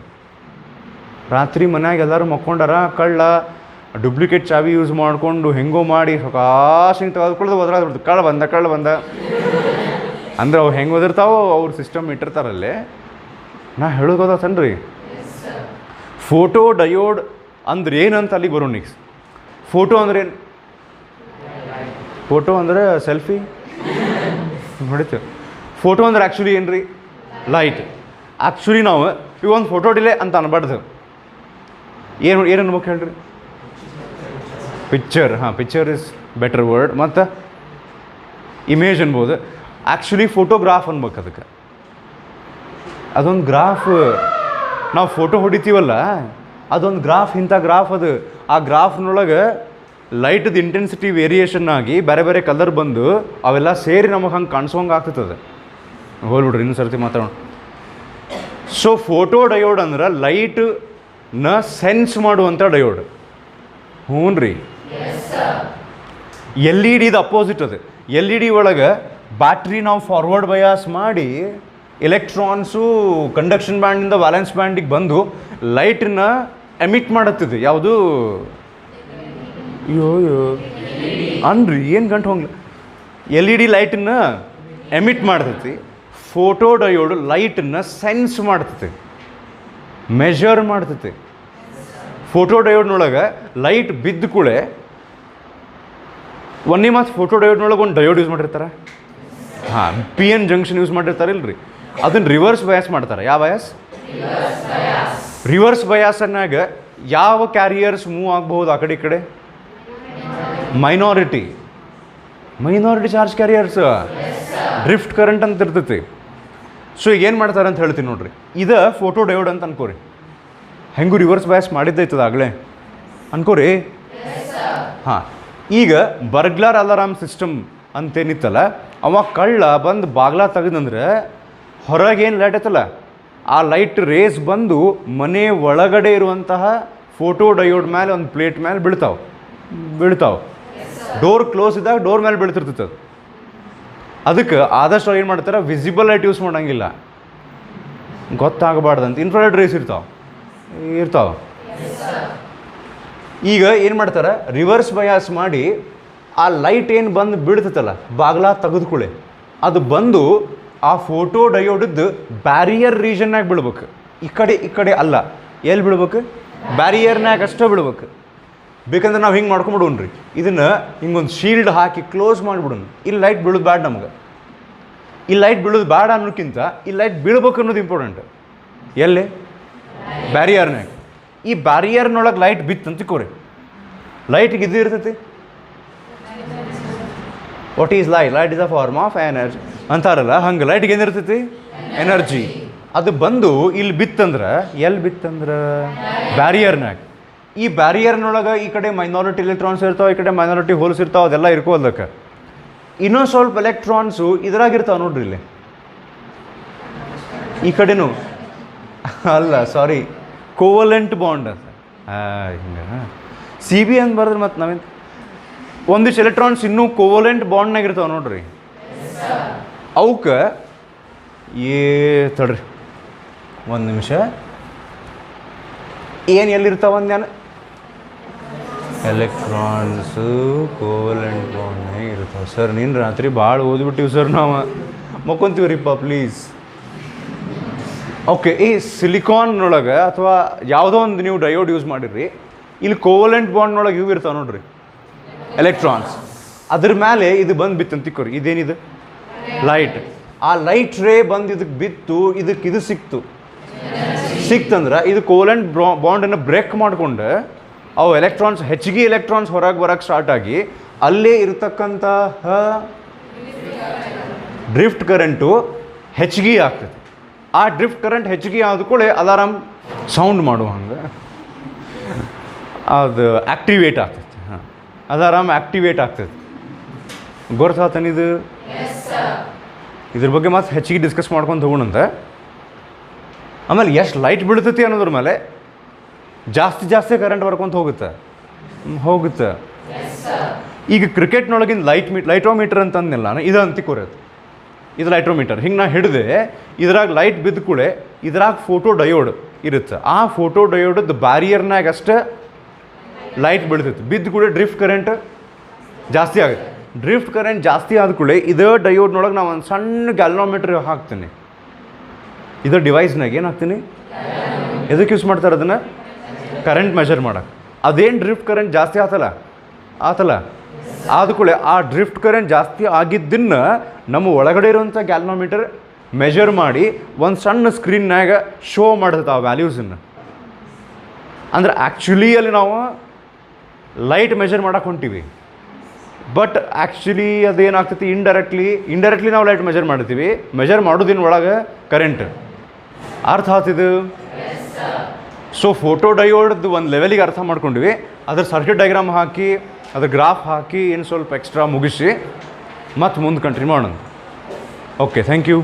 ರಾತ್ರಿ ಮನ್ಯಾಗ ಎಲ್ಲರೂ ಮಕ್ಕೊಂಡಾರ, ಕಳ್ಳ ಡುಪ್ಲಿಕೇಟ್ ಚಾವಿ ಯೂಸ್ ಮಾಡಿಕೊಂಡು ಹೆಂಗೋ ಮಾಡಿ ಸಾಕಾಶ ಹಿಂಗೆ ತೆಗೆದುಕೊಳ್ಳೋದು ಒದರಾಗ್ಬಿಡ್ತು, ಕಳ್ಳ ಬಂದ ಅಂದ್ರೆ ಅವು ಹೆಂಗೆ ಓದಿರ್ತಾವೋ ಅವ್ರ ಸಿಸ್ಟಮ್ ಇಟ್ಟಿರ್ತಾರಲ್ಲೇ. ನಾ ಹೇಳೋದತ್ತನ್ರಿ, ಫೋಟೋ ಡಯೋಡ್ ಅಂದ್ರೆ ಏನಂತ ಅಲ್ಲಿಗೆ ಬರೋ ನೆಕ್ಸ್ಟ್. ಫೋಟೋ ಅಂದ್ರೆ ಏನು? ಫೋಟೋ ಅಂದ್ರೆ ಸೆಲ್ಫಿ ನೋಡಿತೇವೆ. ಫೋಟೋ ಅಂದ್ರೆ ಆ್ಯಕ್ಚುಲಿ ಏನು ರೀ? ಲೈಟ್. ಆ್ಯಕ್ಚುಲಿ ನಾವು ಈಗ ಒಂದು ಫೋಟೋ ಡಿಲೇ ಅಂತ ಅನ್ಬಾರ್ದು. ಏನು ಅನ್ಬೇಕು ಹೇಳ್ರಿ? ಪಿಕ್ಚರ್. ಹಾಂ, ಪಿಕ್ಚರ್ ಇಸ್ ಬೆಟರ್ ವರ್ಡ್. ಮತ್ತು ಇಮೇಜ್ ಅನ್ಬೋದು. ಆ್ಯಕ್ಚುಲಿ ಫೋಟೋಗ್ರಾಫ್ ಅನ್ಬೇಕು ಅದಕ್ಕೆ. ಅದೊಂದು ಗ್ರಾಫ್. ನಾವು ಫೋಟೋ ಹೊಡಿತೀವಲ್ಲ, ಅದೊಂದು ಗ್ರಾಫ್, ಇಂಥ ಗ್ರಾಫ್ ಅದು. ಆ ಗ್ರಾಫ್ನೊಳಗೆ ಲೈಟ್ದು ಇಂಟೆನ್ಸಿಟಿ ವೇರಿಯೇಷನ್ ಆಗಿ ಬೇರೆ ಬೇರೆ ಕಲರ್ ಬಂದು ಅವೆಲ್ಲ ಸೇರಿ ನಮಗೆ ಹಂಗೆ ಕಾಣಿಸೋಂಗೆ ಆಗ್ತದೆ. ಹೋಗ್ಬಿಡ್ರಿ, ಇನ್ನೊಂದು ಸರ್ತಿ ಮಾತಾಡೋಣ. ಸೊ ಫೋಟೋ ಡಯೋಡ್ ಅಂದ್ರೆ ಲೈಟ್ನ ಸೆನ್ಸ್ ಮಾಡುವಂಥ ಡಯೋಡ್. ಹ್ಞೂ ರೀ. LED ಅಪೋಸಿಟ್ ಅದು. LED ಒಳಗೆ ಬ್ಯಾಟ್ರಿ ನಾವು ಫಾರ್ವರ್ಡ್ ಬಯಾಸ್ ಮಾಡಿ ಎಲೆಕ್ಟ್ರಾನ್ಸು ಕಂಡಕ್ಷನ್ ಬ್ಯಾಂಡಿಂದ ವ್ಯಾಲೆನ್ಸ್ ಬ್ಯಾಂಡಿಗೆ ಬಂದು ಲೈಟನ್ನ ಎಮಿಟ್ ಮಾಡತ್ತಿದೆ. ಯಾವುದು? ಅಯ್ಯೋ ಅನ್ರಿ, ಏನು ಗಂಟು ಹೋಗ್ಲಿ. LED ಲೈಟನ್ನ ಎಮಿಟ್ ಮಾಡ್ತೈತಿ. ಫೋಟೋ ಡಯೋಡ್ ಲೈಟನ್ನ ಸೆನ್ಸ್ ಮಾಡ್ತೈತಿ, ಮೆಷರ್ ಮಾಡ್ತೈತಿ. ಫೋಟೋ ಡಯೋಡ್ನೊಳಗೆ ಲೈಟ್ ಬಿದ್ದ ಕೂಳೆ ಒಂದೇ ಮಾತು ಫೋಟೋ ಡಯೋಡ್ನೊಳಗೆ ಒಂದು ಡಯೋಡ್ ಯೂಸ್ ಮಾಡಿರ್ತಾರೆ. ಹಾಂ, PN ಜಂಕ್ಷನ್ ಯೂಸ್ ಮಾಡಿರ್ತಾರೆ ಇಲ್ರಿ. ಅದನ್ನು ರಿವರ್ಸ್ ಬಯಾಸ್ ಮಾಡ್ತಾರೆ. ಯಾವ ಬಯಾಸ್? ರಿವರ್ಸ್ ಬಯಾಸನ್ನಾಗ ಯಾವ ಕ್ಯಾರಿಯರ್ಸ್ ಮೂವ್ ಆಗಬಹುದು ಆ ಕಡೆ ಈ ಕಡೆ? Minority charge carriers, drift current ಅಂತ ಇರ್ತೈತಿ. ಸೊ ಈಗ ಏನು ಮಾಡ್ತಾರೆ ಅಂತ ಹೇಳ್ತೀನಿ ನೋಡ್ರಿ. ಇದು ಫೋಟೋ ಡಯೋಡ್ ಅಂತ ಅನ್ಕೋರಿ. ಹೆಂಗೂ ರಿವರ್ಸ್ ಬಯಾಸ್ ಮಾಡಿದ್ದೈತದ ಆಗಲೇ ಅನ್ಕೋರಿ. ಹಾಂ, ಈಗ ಬರ್ಗ್ಲಾರ್ ಅಲಾರಾಮ್ ಸಿಸ್ಟಮ್ ಅಂತೇನಿತ್ತಲ್ಲ ಅವ ಕಳ್ಳ ಬಂದು ಬಾಗ್ಲ ತೆಗೆದಂದ್ರೆ ಹೊರಗೇನು ಲೈಟ್ ಐತಲ್ಲ ಆ ಲೈಟ್ ರೇಸ್ ಬಂದು ಮನೆ ಒಳಗಡೆ ಇರುವಂತಹ ಫೋಟೋ ಡಯೋಡ್ ಮೇಲೆ ಒಂದು ಪ್ಲೇಟ್ ಮೇಲೆ ಬೀಳ್ತಾವೆ ಡೋರ್ ಕ್ಲೋಸ್ ಇದ್ದಾಗ ಡೋರ್ ಮೇಲೆ ಬೀಳ್ತಿರ್ತೈತೆ ಅದು. ಅದಕ್ಕೆ ಆದಷ್ಟು ಏನು ಮಾಡ್ತಾರೆ, ವಿಸಿಬಲ್ ಲೈಟ್ ಯೂಸ್ ಮಾಡೋಂಗಿಲ್ಲ, ಗೊತ್ತಾಗಬಾರ್ದಂತ ಇನ್ಫ್ರಾರೆಡ್ ರೇಸ್ ಇರ್ತಾವೆ. ಈಗ ಏನು ಮಾಡ್ತಾರೆ, ರಿವರ್ಸ್ ಬಯಾಸ್ ಮಾಡಿ ಆ ಲೈಟ್ ಏನು ಬಂದು ಬೀಳ್ತೈತಲ್ಲ ಬಾಗ್ಲ ತೆಗೆದುಕೊಳ್ಳೆ ಅದು ಬಂದು ಆ ಫೋಟೋ ಡಯೋಡದ್ದು ಬ್ಯಾರಿಯರ್ ರೀಜನ್ನಾಗ ಬೀಳ್ಬೇಕು. ಈ ಕಡೆ ಅಲ್ಲ, ಎಲ್ಲಿ ಬೀಳ್ಬೇಕು, ಬ್ಯಾರಿಯರ್ನಾಗ ಅಷ್ಟೇ ಬೀಳ್ಬೇಕು. ಬೇಕಂದ್ರೆ ನಾವು ಹಿಂಗೆ ಮಾಡ್ಕೊಂಬಿಡೋಣ್ರಿ, ಇದನ್ನು ಹಿಂಗೊಂದು ಶೀಲ್ಡ್ ಹಾಕಿ ಕ್ಲೋಸ್ ಮಾಡಿಬಿಡೋಣ. ಇಲ್ಲಿ ಲೈಟ್ ಬೀಳೋದು ಬ್ಯಾಡ ನಮ್ಗೆ, ಈ ಲೈಟ್ ಬೀಳೋದು ಬೇಡ ಅನ್ನೋಕ್ಕಿಂತ ಈ ಲೈಟ್ ಬೀಳ್ಬೇಕು ಅನ್ನೋದು ಇಂಪಾರ್ಟೆಂಟ್. ಎಲ್ಲಿ, ಬ್ಯಾರಿಯರ್ನಾಗ. ಈ ಬ್ಯಾರಿಯರ್ನೊಳಗೆ ಲೈಟ್ ಬಿತ್ತಂತ ತಿಕ್ಕೋರಿ, ಲೈಟ್ಗೆ ಇದು ಇರ್ತೈತಿ. What is light? Light is a form of energy ಅಂತಾರಲ್ಲ, ಹಂಗೆ ಲೈಟ್ಗೆ ಏನಿರ್ತೈತಿ, ಎನರ್ಜಿ. ಅದು ಬಂದು ಇಲ್ಲಿ ಬಿತ್ತಂದ್ರೆ, ಎಲ್ಲಿ ಬಿತ್ತಂದ್ರೆ ಬ್ಯಾರಿಯರ್ನಾಗ. ಈ ಬ್ಯಾರಿಯರ್ನೊಳಗೆ ಈ ಕಡೆ ಮೈನಾರಿಟಿ ಎಲೆಕ್ಟ್ರಾನ್ಸ್ ಇರ್ತಾವೆ, ಈ ಕಡೆ ಮೈನಾರಿಟಿ ಹೋಲ್ಸ್ ಇರ್ತಾವೆ, ಅದೆಲ್ಲ ಇರ್ಕೋದಕ್ಕೆ. ಇನ್ನೊಂದು ಸ್ವಲ್ಪ ಎಲೆಕ್ಟ್ರಾನ್ಸು ಇದ್ರಾಗಿರ್ತಾವೆ ನೋಡ್ರಿ, ಇಲ್ಲಿ ಈ ಕಡೆನೂ ಅಲ್ಲ, ಸಾರಿ, ಕೋವಲೆಂಟ್ ಬಾಂಡ್ ಅಂತ ಹಿಂಗೆ CB ಅಂತ ಬರೆದ್ರೆ ಮತ್ತೆ ನಾವೇನು ಒಂದಿಷ್ಟು ಎಲೆಕ್ಟ್ರಾನ್ಸ್ ಇನ್ನೂ ಕೋವಲೆಂಟ್ ಬಾಂಡ್ನಾಗ ಇರ್ತಾವೆ ನೋಡ್ರಿ. ಅವಕ್ಕೆ ತಡ್ರಿ ಒಂದು ನಿಮಿಷ, ಏನು ಎಲ್ಲಿರ್ತಾವ ಅಂದ್ಯಾನ, ಎಲೆಕ್ಟ್ರಾನ್ಸು ಕೋವಲೆಂಟ್ ಬಾಂಡ್ನಾಗ ಇರ್ತಾವೆ. ಸರ್ ನೀನು ರಾತ್ರಿ ಭಾಳ ಓದ್ಬಿಟ್ಟಿವಿ ಸರ್, ನಾವು ಮಕ್ಕೊಂತೀವ್ರಿಪ್ಪ ಪ್ಲೀಸ್. ಓಕೆ, ಈ ಸಿಲಿಕಾನ್ನೊಳಗೆ ಅಥವಾ ಯಾವುದೋ ಒಂದು ನೀವು ಡಯೋಡ್ ಯೂಸ್ ಮಾಡಿರಿ, ಇಲ್ಲಿ ಕೋವಲೆಂಟ್ ಬಾಂಡ್ನೊಳಗೆ ಇವು ಇರ್ತಾವೆ ನೋಡ್ರಿ ಎಲೆಕ್ಟ್ರಾನ್ಸ್. ಅದ್ರ ಮೇಲೆ ಇದು ಬಂದು ಬಿತ್ತಂತ ತಿಕ್ಕೋರಿ, ಇದೇನಿದು ಲೈಟ್. ಆ ಲೈಟ್ ರೇ ಬಂದು ಇದಕ್ಕೆ ಬಿತ್ತು, ಇದು ಸಿಕ್ತಂದ್ರೆ ಇದು ಕೋವಲೆಂಟ್ ಬಾಂಡನ್ನು ಬ್ರೇಕ್ ಮಾಡಿಕೊಂಡು ಅವು ಎಲೆಕ್ಟ್ರಾನ್ಸ್ ಹೆಚ್ಚಿಗೆ ಎಲೆಕ್ಟ್ರಾನ್ಸ್ ಹೊರಗೆ ಬರೋಕ್ಕೆ ಸ್ಟಾರ್ಟ್ ಆಗಿ ಅಲ್ಲೇ ಇರತಕ್ಕಂತಹ ಡ್ರಿಫ್ಟ್ ಕರೆಂಟು ಹೆಚ್ಚಿಗೆ ಆಗ್ತದೆ. ಆ ಡ್ರಿಫ್ಟ್ ಕರೆಂಟ್ ಹೆಚ್ಚಿಗೆ ಆದ ಕೂಡ ಅಲಾರಾಮ್ ಸೌಂಡ್ ಮಾಡುವ ಹಂಗೆ ಅದು ಆ್ಯಕ್ಟಿವೇಟ್ ಆಗ್ತೈತಿ. ಅಲಾರಾಮ್ ಆ್ಯಕ್ಟಿವೇಟ್ ಆಗ್ತೈತಿ. ಗೊತ್ತಾತನಿದು? ಇದ್ರ ಬಗ್ಗೆ ಮತ್ತೆ ಹೆಚ್ಚಿಗೆ ಡಿಸ್ಕಸ್ ಮಾಡ್ಕೊಂಡು ಹೋಗೋಣಂತ. ಆಮೇಲೆ ಎಷ್ಟು ಲೈಟ್ ಬೀಳ್ತೈತಿ ಅನ್ನೋದ್ರ ಮೇಲೆ ಜಾಸ್ತಿ ಕರೆಂಟ್ ಬರ್ಕೊಂತ ಹೋಗುತ್ತೆ. ಈಗ ಕ್ರಿಕೆಟ್ನೊಳಗಿನ ಲೈಟ್ರೋಮೀಟರ್ ಅಂತಂದಿಲ್ಲ ನಾನು, ಇದು ಅಂತಿಕೋರದು, ಇದು ಲೈಟ್ರೋಮೀಟರ್. ಹಿಂಗೆ ನಾ ಹಿಡಿದೆ, ಇದ್ರಾಗ ಲೈಟ್ ಬಿದ್ದ ಕೂಡ ಇದ್ರಾಗ ಫೋಟೋ ಡಯೋಡ್ ಇರುತ್ತೆ. ಆ ಫೋಟೋ ಡಯೋಡದ್ದು ಬ್ಯಾರಿಯರ್ನಾಗ ಅಷ್ಟೇ ಲೈಟ್ ಬೀಳ್ತೈತಿ. ಬಿದ್ದ ಕೂಡ ಡ್ರಿಫ್ಟ್ ಕರೆಂಟ್ ಜಾಸ್ತಿ ಆಗುತ್ತೆ. ಡ್ರಿಫ್ಟ್ ಕರೆಂಟ್ ಜಾಸ್ತಿ ಆದ ಕೂಡ ಇದೇ ಡಯೋಡ್ನೊಳಗೆ ನಾವು ಒಂದು ಸಣ್ಣ ಗ್ಯಾಲ್ನೋಮೀಟ್ರ್ ಹಾಕ್ತೀನಿ. ಇದು ಡಿವೈಸ್ನಾಗ ಏನು ಹಾಕ್ತೀನಿ, ಎದಕ್ಕೆ ಯೂಸ್ ಮಾಡ್ತಾರೆ ಅದನ್ನು, ಕರೆಂಟ್ ಮೆಷರ್ ಮಾಡೋಕ್ಕೆ. ಅದೇನು ಡ್ರಿಫ್ಟ್ ಕರೆಂಟ್ ಜಾಸ್ತಿ ಆತಲ್ಲ ಆದ ಕೂಡ ಆ ಡ್ರಿಫ್ಟ್ ಕರೆಂಟ್ ಜಾಸ್ತಿ ಆಗಿದ್ದನ್ನು ನಮ್ಮ ಒಳಗಡೆ ಇರುವಂಥ ಗ್ಯಾಲ್ನೋಮೀಟರ್ ಮೆಷರ್ ಮಾಡಿ ಒಂದು ಸಣ್ಣ ಸ್ಕ್ರೀನ್ನಾಗ ಶೋ ಮಾಡ್ತೈತೆ ಆ ವ್ಯಾಲ್ಯೂಸನ್ನು. ಅಂದ್ರೆ ಆ್ಯಕ್ಚುಲಿ ಅಲ್ಲಿ ನಾವು ಲೈಟ್ ಮೆಷರ್ ಮಾಡಕ್ಕೆ ಹೊಂಟೀವಿ, ಬಟ್ ಆ್ಯಕ್ಚುಲಿ ಅದೇನಾಗ್ತೈತಿ, ಇಂಡೈರೆಕ್ಟ್ಲಿ ನಾವು ಲೈಟ್ ಮೆಷರ್ ಮಾಡ್ತೀವಿ. ಮೆಷರ್ ಮಾಡೋದಿನ ಒಳಗೆ ಕರೆಂಟ್. ಅರ್ಥ ಆಗ್ತಿದ್ದು? ಸೊ ಫೋಟೋ ಡಯೋಡ್ದು ಒಂದು ಲೆವೆಲಿಗೆ ಅರ್ಥ ಮಾಡ್ಕೊಂಡ್ವಿ. ಅದ್ರ ಸರ್ಕ್ಯೂಟ್ ಡಯಾಗ್ರಾಮ್ ಹಾಕಿ, ಅದ್ರ ಗ್ರಾಫ್ ಹಾಕಿ, ಏನು ಸ್ವಲ್ಪ ಎಕ್ಸ್ಟ್ರಾ ಮುಗಿಸಿ ಮತ್ತೆ ಮುಂದೆ ಕಂಟಿನ್ಯೂ ಮಾಡೋಣ. Okay, thank you.